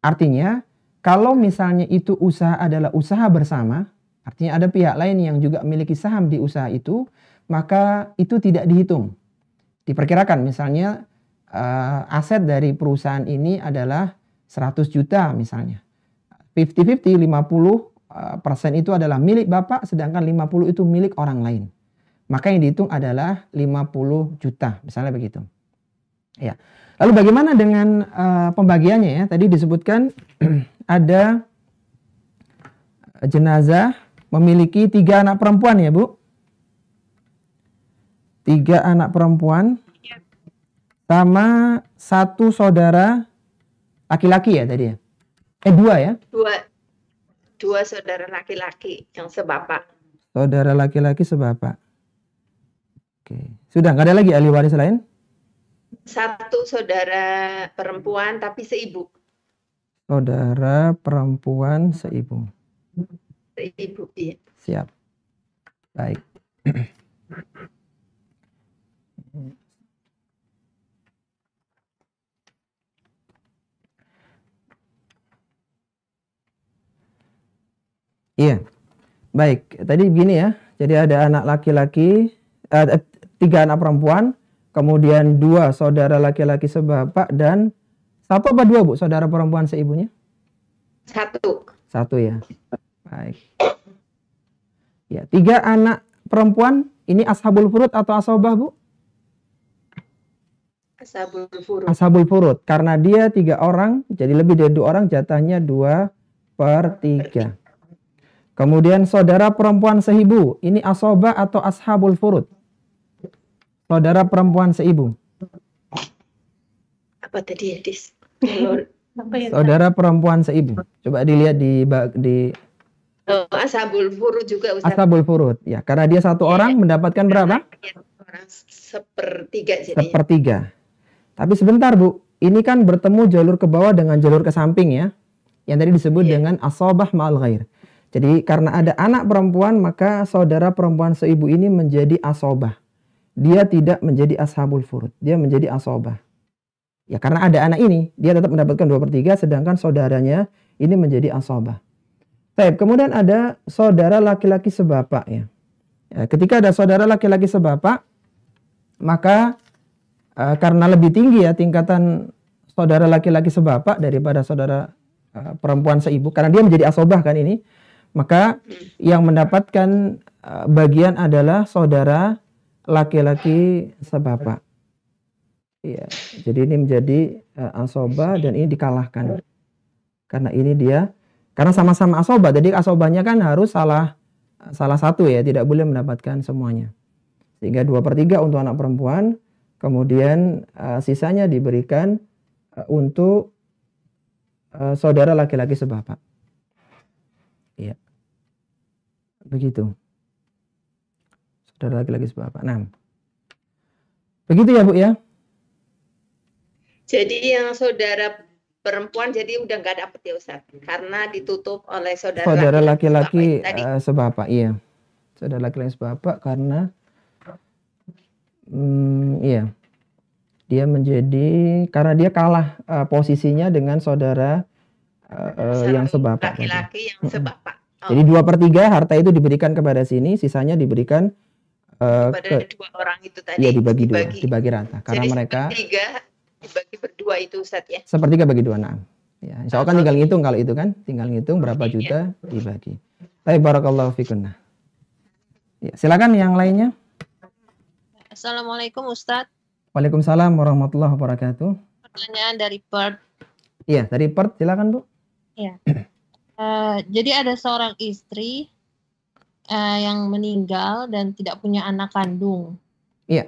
Artinya, kalau misalnya itu usaha adalah usaha bersama, artinya ada pihak lain yang juga memiliki saham di usaha itu, maka itu tidak dihitung. Diperkirakan misalnya aset dari perusahaan ini adalah 100 juta misalnya. 50-50, 50% itu adalah milik Bapak, sedangkan 50 itu milik orang lain. Maka yang dihitung adalah 50 juta, misalnya begitu. Ya. Lalu bagaimana dengan pembagiannya ya? Tadi disebutkan ada jenazah memiliki 3 anak perempuan ya Bu? 3 anak perempuan sama 1 saudara laki-laki ya tadi ya? 2 ya? 2 saudara laki-laki yang sebapak. Saudara laki-laki sebapak. Oke. Sudah nggak ada lagi ahli waris lain? 1 saudara perempuan tapi seibu. Saudara perempuan seibu. Seibu, iya. Siap. Baik. Iya. Baik, tadi begini ya. Jadi ada anak laki-laki, 3 anak perempuan, kemudian 2 saudara laki-laki sebapak, dan 1 apa 2 Bu saudara perempuan seibunya? 1. 1 ya. Baik. Ya, 3 anak perempuan ini ashabul furud atau asobah Bu? Ashabul furud. Ashabul furud. Karena dia 3 orang, jadi lebih dari 2 orang, jatahnya 2/3. Kemudian saudara perempuan seibu, ini asobah atau ashabul furud? Saudara perempuan seibu. Apa tadi ya, Dis? Saudara perempuan seibu. Coba dilihat di ashabul furud juga, Ustaz. Ashabul furud. Ya, karena dia 1 orang mendapatkan berapa? Orang 1/3 jadinya. 1/3. Tapi sebentar Bu, ini kan bertemu jalur ke bawah dengan jalur ke samping ya. Yang tadi disebut dengan asobah ma'al ghair. Jadi karena ada anak perempuan, maka saudara perempuan seibu ini menjadi asobah. Dia tidak menjadi ashabul furud, dia menjadi asobah. Ya karena ada anak ini, dia tetap mendapatkan 2/3, sedangkan saudaranya ini menjadi asobah. Baik, kemudian ada saudara laki-laki sebapak ya. Ketika ada saudara laki-laki sebapak, maka karena lebih tinggi ya tingkatan saudara laki-laki sebapak daripada saudara perempuan seibu, karena dia menjadi asobah kan ini, maka yang mendapatkan bagian adalah saudara laki-laki sebapak. Iya, jadi ini menjadi asobah dan ini dikalahkan. Karena ini dia, karena sama-sama asobah, jadi asobahnya kan harus salah satu ya, tidak boleh mendapatkan semuanya. Sehingga 2/3 untuk anak perempuan, kemudian sisanya diberikan untuk saudara laki-laki sebapak. Iya. Begitu. Saudara laki-laki sebapak. Nah. Begitu ya, Bu ya? Jadi yang saudara perempuan jadi udah nggak dapet ya Ustaz, karena ditutup oleh saudara laki-laki sebapak. Iya. Saudara laki-laki sebapak karena iya. Dia menjadi, karena dia kalah posisinya dengan saudara yang sebapak. Laki-laki yang sebapak. Jadi 2/3 harta itu diberikan kepada sini, sisanya diberikan kepada dua orang itu tadi. Iya, dibagi rata. Karena jadi mereka 1/3 dibagi berdua itu Ustaz ya. 1/3 bagi dua, nah. Ya, insya Allah kan tinggal ngitung kalau itu kan, tinggal ngitung berapa juta dibagi. Baik, barakallahu fikunna. Ya, silakan yang lainnya. Assalamualaikum Ustadz. Waalaikumsalam warahmatullahi wabarakatuh. Pertanyaan dari Perth. Iya, dari Perth, silakan Bu. Iya. Jadi ada seorang istri yang meninggal dan tidak punya anak kandung. Iya.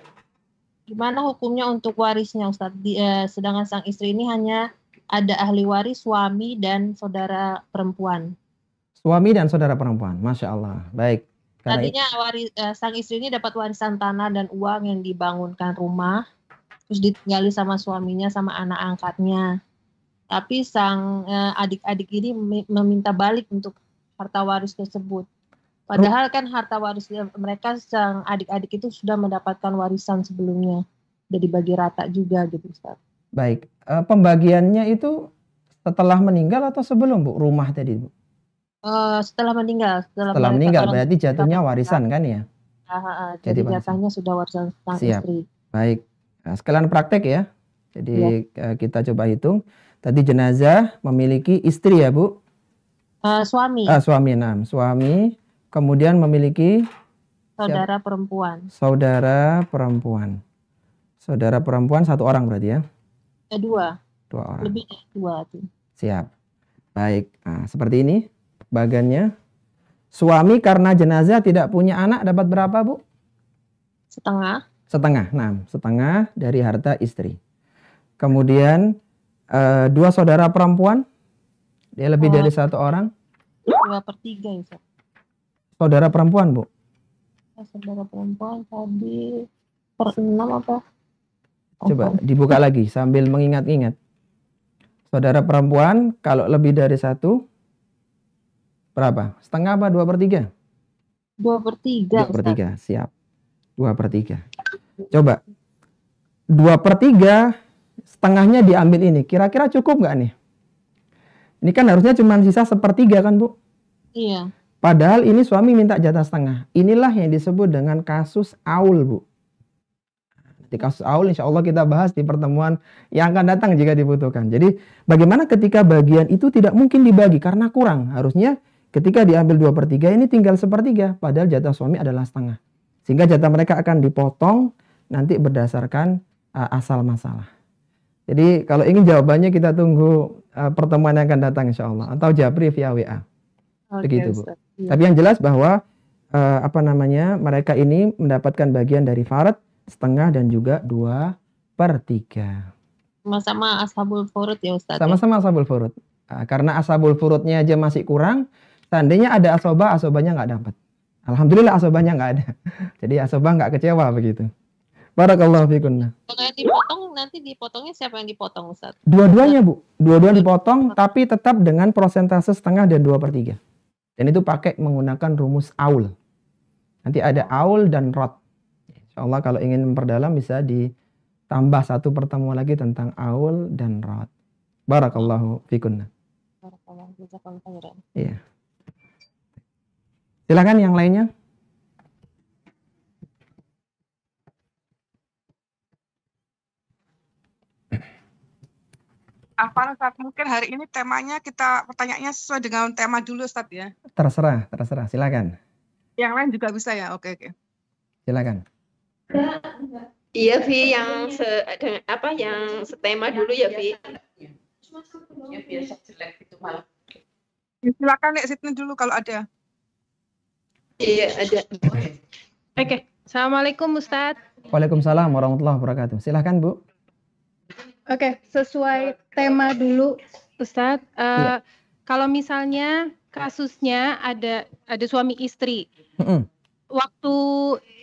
Gimana hukumnya untuk warisnya Ustadz? Sedangkan sang istri ini hanya ada ahli waris suami dan saudara perempuan. Suami dan saudara perempuan, Masya Allah. Baik. Tadinya sang istri ini dapat warisan tanah dan uang yang dibangunkan rumah, terus ditinggali sama suaminya sama anak angkatnya. Tapi sang adik-adik ini meminta balik untuk harta waris tersebut. Padahal kan harta waris mereka, sang adik-adik itu sudah mendapatkan warisan sebelumnya, udah dibagi rata juga gitu Ustaz. Baik, pembagiannya itu setelah meninggal atau sebelum Bu? Rumah tadi Bu? Setelah meninggal. Setelah meninggal berarti jatuhnya warisan kan ya? Jadi jatuhnya sudah warisan sang istri. Baik, nah, sekalian praktek ya. Jadi kita coba hitung. Tadi jenazah memiliki istri ya Bu? Suami. Suami, nah. Suami kemudian memiliki saudara perempuan. Saudara perempuan. Saudara perempuan 1 orang berarti ya? 2 orang. Lebih dari 2 tuh. Siap. Baik, nah, seperti ini bagannya. Suami karena jenazah tidak punya anak dapat berapa Bu? Setengah. Nah, setengah dari harta istri. Kemudian 2 saudara perempuan, dia lebih dari 1 orang. 2/3 ya. Saudara perempuan Bu? Saudara perempuan tadi 1/6 apa? Coba dibuka lagi sambil mengingat-ingat. Saudara perempuan kalau lebih dari 1 berapa? Setengah apa 2/3? 2/3. 2/3, siap. 2/3. Coba 2/3 setengahnya diambil ini. Kira-kira cukup nggak nih? Ini kan harusnya cuma sisa 1/3 kan Bu? Iya. Padahal ini suami minta jatah setengah. Inilah yang disebut dengan kasus aul Bu. Di kasus aul insya Allah kita bahas di pertemuan yang akan datang jika dibutuhkan. Jadi bagaimana ketika bagian itu tidak mungkin dibagi karena kurang. Harusnya ketika diambil 2/3 ini tinggal 1/3. Padahal jatah suami adalah setengah. Sehingga jatah mereka akan dipotong nanti berdasarkan asal masalah. Jadi kalau ingin jawabannya kita tunggu pertemuan yang akan datang insya Allah. Atau japri via WA. Begitu Bu. Ya. Tapi yang jelas bahwa mereka ini mendapatkan bagian dari farad setengah dan juga 2/3. Sama-sama ashabul furud ya Ustaz. Sama-sama ashabul furud. Karena ashabul furudnya aja masih kurang, seandainya ada asobahnya nggak dapat. Alhamdulillah asobahnya nggak ada. Jadi asobah nggak kecewa begitu. Barakallahu fikunna. Kalau yang dipotong, nanti dipotongnya siapa yang dipotong Ustaz? Dua-duanya Bu. Dua-duanya dipotong tapi tetap dengan prosentase setengah dan 2/3. Dan itu pakai menggunakan rumus aul. Nanti ada aul dan rot. Insyaallah kalau ingin memperdalam bisa ditambah 1 pertemuan lagi tentang aul dan rot. Barakallahu fikunna. Barakallahu jazakallahu khairan. Iya. Silakan yang lainnya. Apa Ustaz? Mungkin hari ini temanya pertanyaannya sesuai dengan tema dulu Ustaz ya. Terserah, silakan. Yang lain juga bisa ya. Oke. Silakan. Iya Vi, yang setema dulu ya Vi. Ya biasa jelek itu malah. Silakan Nek Sydney dulu kalau ada. Iya ada. Oke. Assalamualaikum Ustadz. Waalaikumsalam warahmatullahi wabarakatuh. Silakan Bu. Oke, sesuai tema dulu Ustadz. Iya. Kalau misalnya kasusnya ada suami istri. Waktu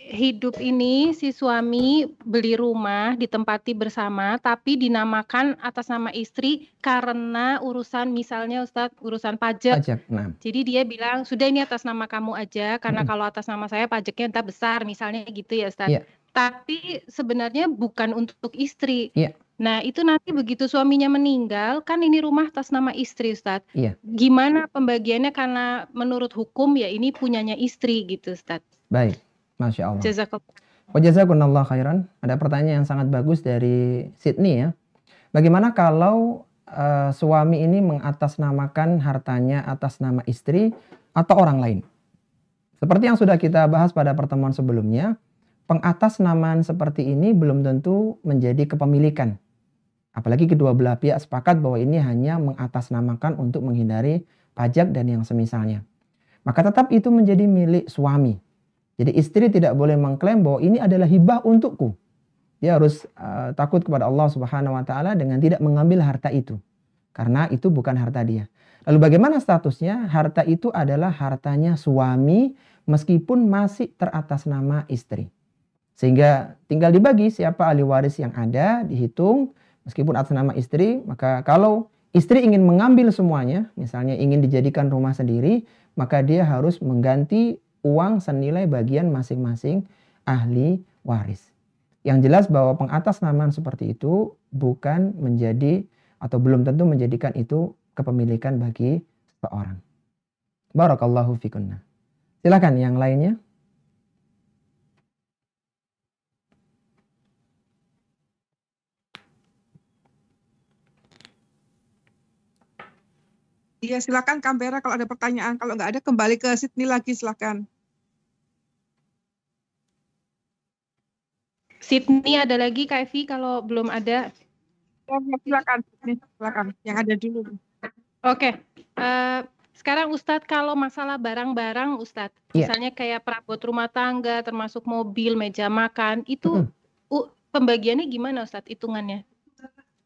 hidup ini si suami beli rumah ditempati bersama tapi dinamakan atas nama istri karena urusan misalnya Ustadz urusan pajak. Nah. Jadi dia bilang sudah ini atas nama kamu aja karena kalau atas nama saya pajaknya entah besar misalnya gitu ya Ustadz. Iya. Tapi sebenarnya bukan untuk istri. Iya. Nah itu nanti begitu suaminya meninggal kan ini rumah atas nama istri Ustadz. Iya. Gimana pembagiannya karena menurut hukum ya ini punyanya istri gitu Ustadz. Baik, Masya Allah. Jazakallah. Jazakumullah khairan. Ada pertanyaan yang sangat bagus dari Sydney ya. Bagaimana kalau suami ini mengatasnamakan hartanya atas nama istri atau orang lain? Seperti yang sudah kita bahas pada pertemuan sebelumnya, pengatasnamaan seperti ini belum tentu menjadi kepemilikan. Apalagi kedua belah pihak sepakat bahwa ini hanya mengatasnamakan untuk menghindari pajak dan yang semisalnya. Maka tetap itu menjadi milik suami. Jadi istri tidak boleh mengklaim bahwa ini adalah hibah untukku. Dia harus takut kepada Allah Subhanahu wa taala dengan tidak mengambil harta itu. Karena itu bukan harta dia. Lalu bagaimana statusnya? Harta itu adalah hartanya suami meskipun masih teratas nama istri. Sehingga tinggal dibagi siapa ahli waris yang ada, dihitung meskipun atas nama istri. Maka kalau istri ingin mengambil semuanya, misalnya ingin dijadikan rumah sendiri, maka dia harus mengganti uang senilai bagian masing-masing ahli waris. Yang jelas bahwa pengatasnamaan seperti itu bukan menjadi atau belum tentu menjadikan itu kepemilikan bagi seseorang. Barakallahu fikunna. Silakan yang lainnya. Iya silakan Kambera kalau ada pertanyaan. Kalau nggak ada kembali ke Sydney lagi silakan. Sydney ada lagi Kak Evi kalau belum ada. Silakan yang ada dulu. Oke. Sekarang Ustadz kalau masalah barang-barang Ustadz, misalnya kayak perabot rumah tangga termasuk mobil, meja makan, itu pembagiannya gimana Ustadz hitungannya?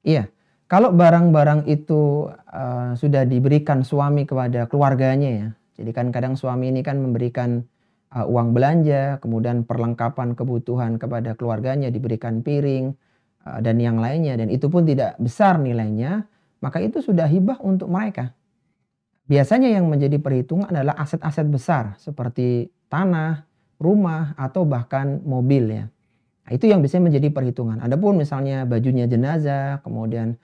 Iya. Kalau barang-barang itu sudah diberikan suami kepada keluarganya ya. Jadi kan kadang suami ini kan memberikan uang belanja, kemudian perlengkapan kebutuhan kepada keluarganya, diberikan piring dan yang lainnya. Dan itu pun tidak besar nilainya, maka itu sudah hibah untuk mereka. Biasanya yang menjadi perhitungan adalah aset-aset besar seperti tanah, rumah, atau bahkan mobil ya. Nah, itu yang biasanya menjadi perhitungan. Adapun misalnya bajunya jenazah, kemudian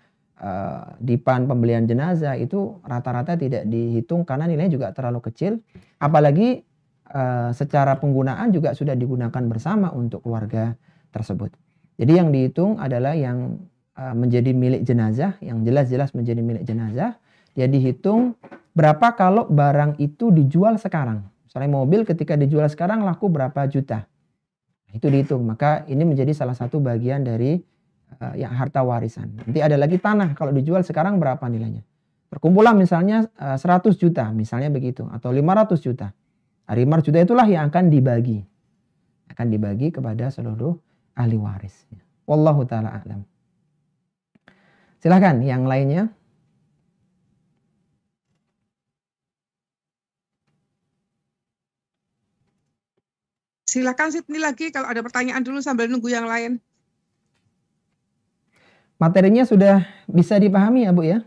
dipan pembelian jenazah itu rata-rata tidak dihitung karena nilainya juga terlalu kecil. Apalagi secara penggunaan juga sudah digunakan bersama untuk keluarga tersebut. Jadi yang dihitung adalah yang menjadi milik jenazah, yang jelas-jelas menjadi milik jenazah. Dia dihitung berapa kalau barang itu dijual sekarang. Misalnya mobil ketika dijual sekarang laku berapa juta. Itu dihitung. Maka ini menjadi salah satu bagian dari yang harta warisan. Nanti ada lagi tanah, kalau dijual sekarang berapa nilainya. Terkumpulah misalnya 100 juta, misalnya begitu. Atau 500 juta. Nah, 500 juta itulah yang akan dibagi. Akan dibagi kepada seluruh ahli waris. Wallahu ta'ala a'lam. Silahkan yang lainnya. Silakan Sydney lagi kalau ada pertanyaan dulu sambil nunggu yang lain. Materinya sudah bisa dipahami ya Bu ya?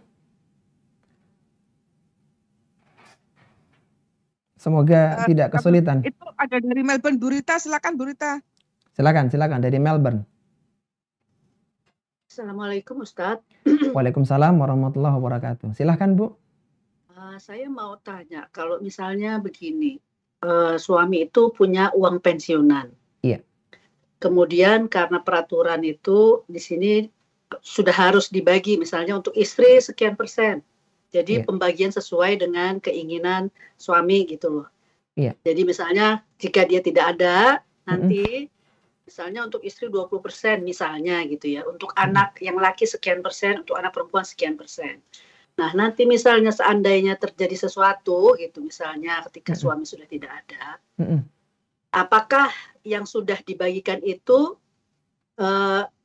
Semoga tidak kesulitan. Itu ada dari Melbourne, Burita, silakan Burita. Silakan dari Melbourne. Assalamualaikum Ustadz. Waalaikumsalam warahmatullahi wabarakatuh. Silakan Bu. Saya mau tanya, kalau misalnya begini, suami itu punya uang pensiunan. Iya. Kemudian karena peraturan itu di sini sudah harus dibagi, misalnya untuk istri sekian persen. Jadi Iya. pembagian sesuai dengan keinginan suami gitu loh. Iya. Jadi misalnya jika dia tidak ada, nanti misalnya untuk istri 20% misalnya gitu ya. Untuk anak yang laki sekian persen, untuk anak perempuan sekian persen. Nah, nanti misalnya seandainya terjadi sesuatu gitu, misalnya ketika suami sudah tidak ada, apakah yang sudah dibagikan itu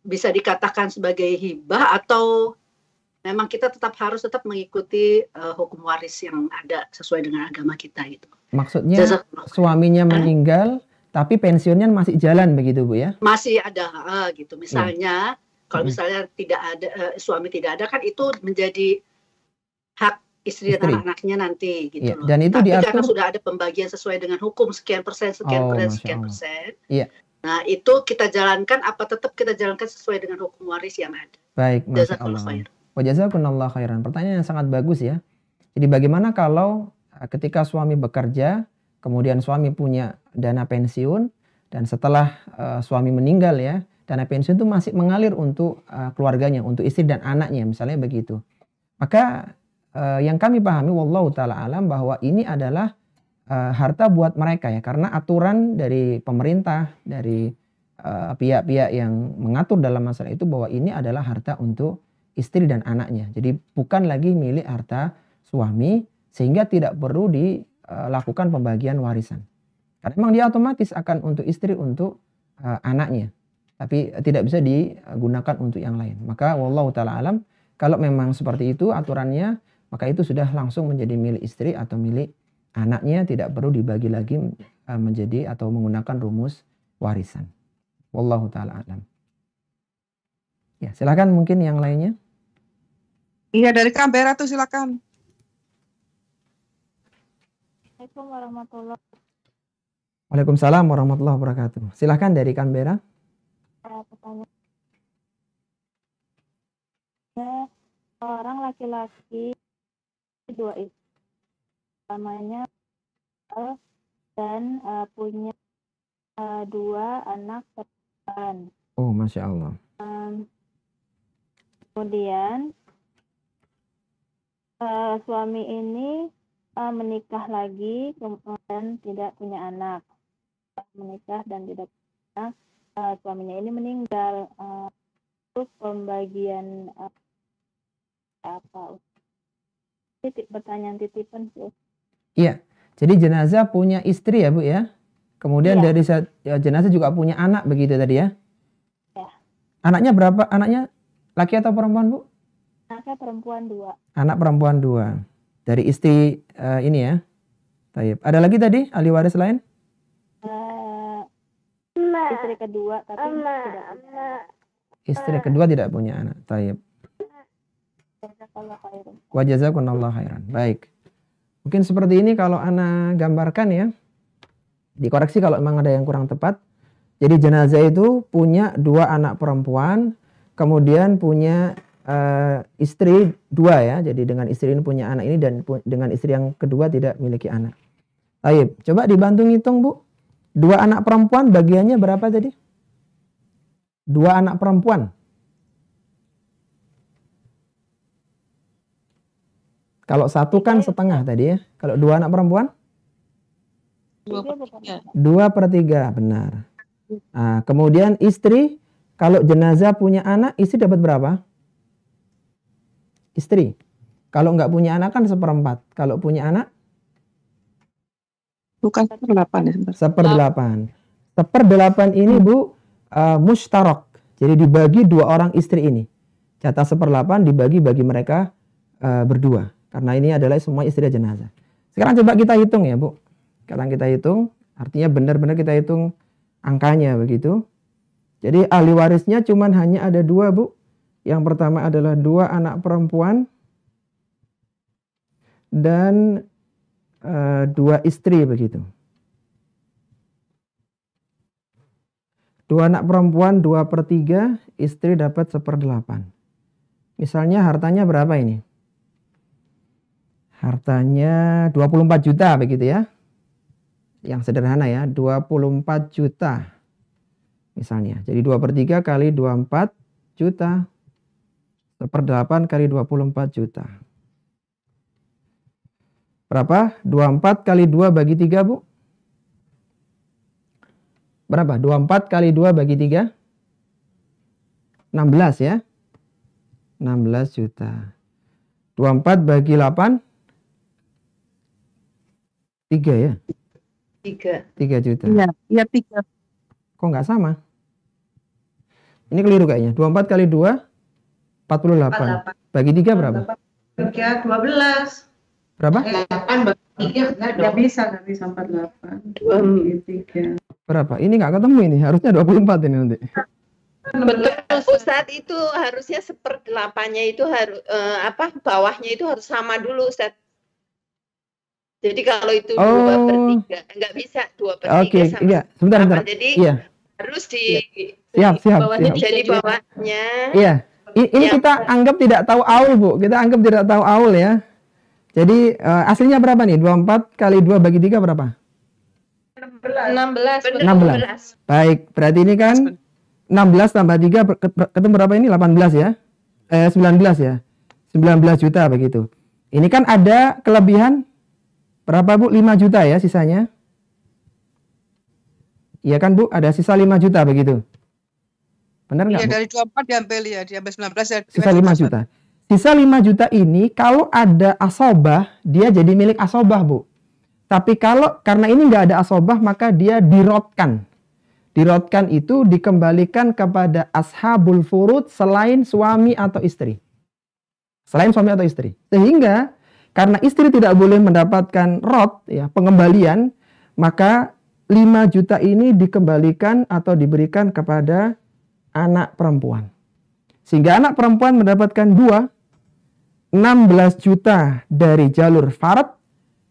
bisa dikatakan sebagai hibah atau memang kita harus tetap mengikuti hukum waris yang ada sesuai dengan agama kita gitu. Maksudnya suaminya meninggal tapi pensiunnya masih jalan begitu Bu ya? Masih ada gitu. Misalnya kalau misalnya tidak ada suami tidak ada kan itu menjadi hak istri dan anak-anaknya nanti gitu loh. Dan itu tapi diatur karena sudah ada pembagian sesuai dengan hukum sekian persen. Iya. Nah, itu kita jalankan apa tetap kita jalankan sesuai dengan hukum waris yang ada. Baik, Masya Allah. Wa jazakumullah khairan. Pertanyaan yang sangat bagus ya. Jadi bagaimana kalau ketika suami bekerja, kemudian suami punya dana pensiun, dan setelah suami meninggal ya, dana pensiun itu masih mengalir untuk keluarganya, untuk istri dan anaknya, misalnya begitu. Maka yang kami pahami, wallahu ta'ala alam, bahwa ini adalah harta buat mereka ya, karena aturan dari pemerintah, dari pihak-pihak yang mengatur dalam masalah itu bahwa ini adalah harta untuk istri dan anaknya. Jadi bukan lagi milik harta suami, sehingga tidak perlu dilakukan pembagian warisan. Karena memang dia otomatis akan untuk istri, untuk anaknya, tapi tidak bisa digunakan untuk yang lain. Maka wallahu ta'ala alam, kalau memang seperti itu aturannya, maka itu sudah langsung menjadi milik istri atau milik anaknya, tidak perlu dibagi lagi menjadi atau menggunakan rumus warisan. Wallahu ta'ala alam. Ya, silakan mungkin yang lainnya. Iya, dari Canberra tuh silakan. Assalamualaikum warahmatullahi wabarakatuh. Waalaikumsalam warahmatullahi wabarakatuh. Silakan dari Canberra. Pertanyaan. Seorang laki-laki dua istri, namanya dan punya dua anak perempuan. Oh, Masya Allah. Kemudian suami ini menikah lagi dan tidak punya anak. Menikah dan tidak punya anak, suaminya ini meninggal. Untuk pembagian apa? Pertanyaan titipan sih. Iya, jadi jenazah punya istri ya Bu ya. Kemudian dari jenazah juga punya anak begitu tadi ya. Ya. Anaknya berapa? Anaknya laki atau perempuan Bu? Anaknya perempuan 2. Anak perempuan 2. Dari istri ini ya. Taib. Ada lagi tadi ahli waris lain? Istri kedua tapi tidak punya. Istri kedua tidak punya anak. Taib. Wa jazakumullah khairan. Baik. Mungkin seperti ini kalau ana gambarkan ya. Dikoreksi kalau memang ada yang kurang tepat. Jadi jenazah itu punya 2 anak perempuan, kemudian punya istri 2 ya. Jadi dengan istri ini punya anak ini, dan dengan istri yang kedua tidak memiliki anak. Baik, coba dibantu ngitung Bu. 2 anak perempuan bagiannya berapa tadi? 2 anak perempuan. Kalau 1 kan setengah tadi ya. Kalau 2 anak perempuan? 2/3, benar. Nah, kemudian istri, kalau jenazah punya anak, istri dapat berapa? Istri. Kalau nggak punya anak kan 1/4. Kalau punya anak? Bukan 1/8 ya. 1/8. 1/8 ini Bu, mustarok. Jadi dibagi 2 orang istri ini. Jatah 1/8 dibagi bagi mereka berdua. Karena ini adalah semua istri jenazah. Sekarang coba kita hitung ya Bu. Sekarang kita hitung, artinya benar-benar kita hitung angkanya begitu. Jadi ahli warisnya cuman hanya ada 2 Bu. Yang pertama adalah 2 anak perempuan dan 2 istri begitu. 2 anak perempuan 2/3, istri dapat 1/8. Misalnya hartanya berapa ini? Hartanya 24 juta begitu ya. Yang sederhana ya, 24 juta. Misalnya. Jadi 2/3 kali 24 juta. 1/8 kali 24 juta. Berapa? 24 kali 2 bagi 3, Bu? Berapa? 24 kali 2 bagi 3? 16 ya. 16 juta. 24 bagi 8? 3 ya? 3 juta. Iya 3. Kok nggak sama? Ini keliru kayaknya. 24 kali 2? 48. Bagi 3 berapa? 3, 12. Berapa? 8 bagi 3 enggak bisa 48. 2 Berapa? Ini nggak ketemu ini. Harusnya 24 ini nanti. Betul, Ustadz, itu harusnya 1/8-nya itu harus bawahnya itu harus sama dulu, Ustadz. Jadi kalau itu 2/3 nggak bisa 2/3 Oke, sama. iya. Sebentar. Jadi Iya. harus Siap. jadi bawahnya. Iya. Ini kita anggap tidak tahu aul, Bu. Kita anggap tidak tahu aul ya. Jadi aslinya berapa nih? 24 kali 2 bagi 3 berapa? 16. Baik, berarti ini kan 16 tambah 3 ketemu berapa ini? 18 ya? 19 ya? 19 juta begitu. Ini kan ada kelebihan berapa, Bu? 5 juta ya sisanya? Iya kan, Bu? Ada sisa 5 juta begitu. Benar nggak, Iya, Bu? dari 24 diambil 19 ya. Sisa 5 juta. Sisa 5 juta ini kalau ada asobah, dia jadi milik asobah, Bu. Tapi karena ini nggak ada asobah, maka dia dirotkan. Dirotkan itu dikembalikan kepada ashabul furud selain suami atau istri. Selain suami atau istri. Sehingga karena istri tidak boleh mendapatkan rot, ya, pengembalian, maka 5 juta ini dikembalikan atau diberikan kepada anak perempuan. Sehingga anak perempuan mendapatkan 16 juta dari jalur farad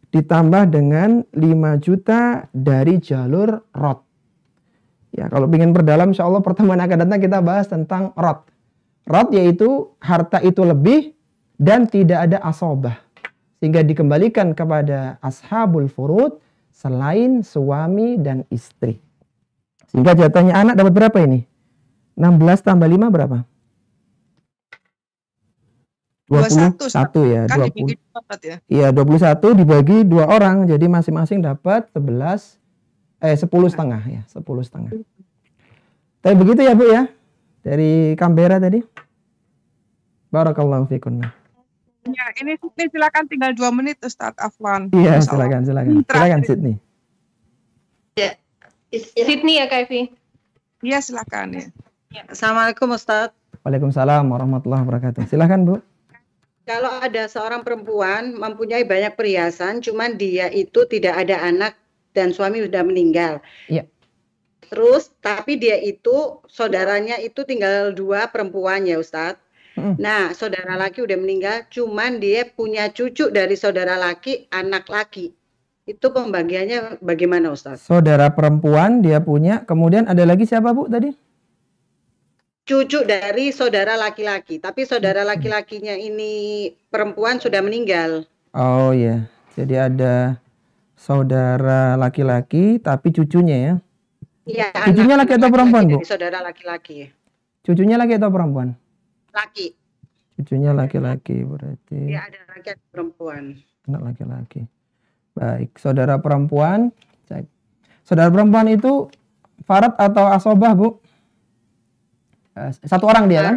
ditambah dengan 5 juta dari jalur rot. Ya, kalau ingin perdalam, insya Allah pertemuan akan datang kita bahas tentang rot. Rot yaitu harta itu lebih dan tidak ada asobah. Sehingga dikembalikan kepada ashabul furud selain suami dan istri. Sehingga jatahnya anak dapat berapa ini? 16 tambah 5 berapa? 21 ya. Kan 20. dibagi 4 ya. Iya, 21 dibagi 2 orang. Jadi masing-masing dapat 10,5 ya. 10,5. Tapi begitu ya, Bu ya. Dari Canberra tadi. Barakallahu fikum. Ya, ini silakan tinggal 2 menit Ustadz Afwan. Iya, Masya Allah. silakan. Silakan Sydney. Ya. Sydney ya, Kak Evi. Iya, silakan ya. Assalamualaikum Ustadz. Waalaikumsalam warahmatullahi wabarakatuh. Silakan, Bu. Kalau ada seorang perempuan mempunyai banyak perhiasan, cuman dia itu tidak ada anak dan suami sudah meninggal. Iya. Terus, tapi dia itu, saudaranya itu tinggal 2 perempuan ya Ustadz. Nah, saudara laki udah meninggal, cuman dia punya cucu dari saudara laki, anak laki. Itu pembagiannya bagaimana Ustadz? Saudara perempuan dia punya, kemudian ada lagi siapa, Bu, tadi? Cucu dari saudara laki-laki, tapi saudara laki-lakinya ini perempuan sudah meninggal. Oh iya, jadi ada saudara laki-laki tapi cucunya ya. Iya. Cucunya laki atau perempuan, Bu? Saudara laki-laki. Cucunya laki atau perempuan? Laki. Cucunya laki-laki berarti. Ya, ada laki atau perempuan. Anak laki-laki. Baik, saudara perempuan. Cek. Saudara perempuan itu farad atau asobah, Bu? Satu orang dia kan?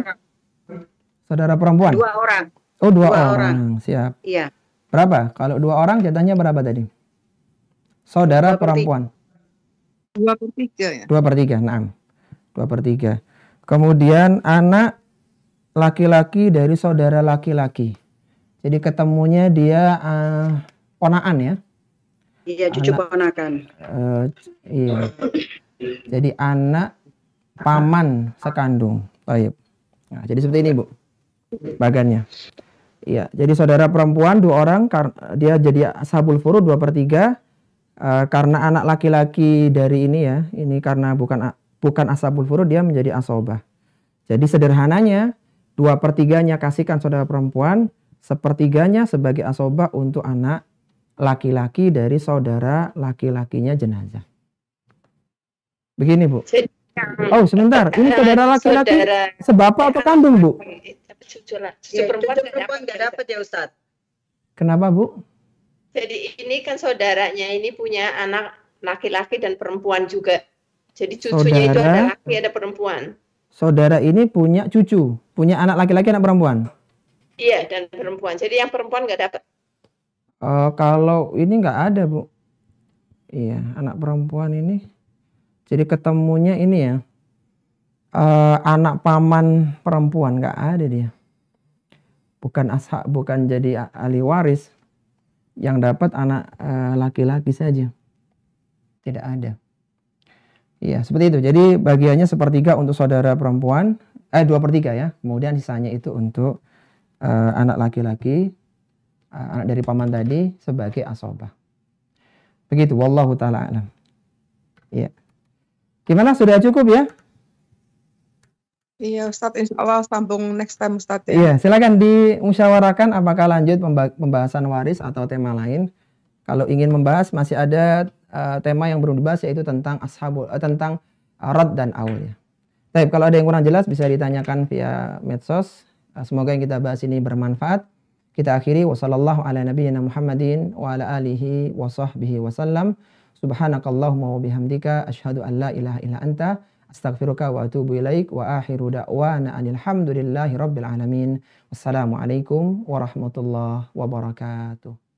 Saudara perempuan? 2 orang. Oh, 2 orang. Siap. Iya. Berapa? Kalau 2 orang jatahnya berapa tadi? Saudara perempuan. 2/3 ya. 2/3, nah. 2/3. Kemudian anak laki-laki dari saudara laki-laki. Jadi ketemunya dia ponaan ya. Iya, cucu ponakan. Iya. Jadi anak paman sekandung. Baik. Nah, jadi seperti ini, Bu. Bagannya. Iya, jadi saudara perempuan 2 orang, dia jadi ashabul furud 2/3. Karena anak laki-laki dari ini ya, ini karena bukan ashabul furud, dia menjadi asobah. Jadi sederhananya 2/3-nya kasihkan saudara perempuan, 1/3-nya sebagai asobah untuk anak laki-laki dari saudara laki-lakinya jenazah. Begini, Bu. Oh, sebentar. Ini saudara laki-laki sebapak atau kandung, Bu? cucu Ya, perempuan cucu nggak perempuan nggak dapat ya Ustadz. Kenapa Bu? Jadi ini kan saudaranya ini punya anak laki-laki dan perempuan juga. Jadi cucunya itu ada laki ada perempuan. Saudara ini punya cucu, punya anak laki-laki anak perempuan. Iya, dan perempuan. Jadi yang perempuan nggak dapat. Kalau ini nggak ada Bu. Iya, anak perempuan ini. Jadi ketemunya ini ya. Anak paman perempuan nggak ada dia. Bukan jadi ahli waris. Yang dapat anak laki-laki saja. Tidak ada. Iya, seperti itu. Jadi bagiannya 1/3 untuk saudara perempuan, 2/3 ya. Kemudian sisanya itu untuk anak laki-laki, anak dari paman tadi sebagai asobah. Begitu, wallahu taala alam. Iya. Gimana, sudah cukup ya? Iya Ustadz, insya Allah sambung next time Ustadz ya. Iya, silakan dimusyawarakan apakah lanjut pembahasan waris atau tema lain. Kalau ingin membahas masih ada tema yang belum dibahas yaitu tentang tentang rad dan aul ya. Baik, kalau ada yang kurang jelas bisa ditanyakan via medsos. Semoga yang kita bahas ini bermanfaat. Kita akhiri wasallallahu ala nabiyyina Muhammadin wa ala alihi wa sahbihi wasallam. Subhanakallahumma wa bihamdika asyhadu an la ilaha illa anta astaghfiruka wa atubu ilaik wa akhiru da'wana alhamdulillahi rabbil alamin. Wassalamualaikum warahmatullahi wabarakatuh.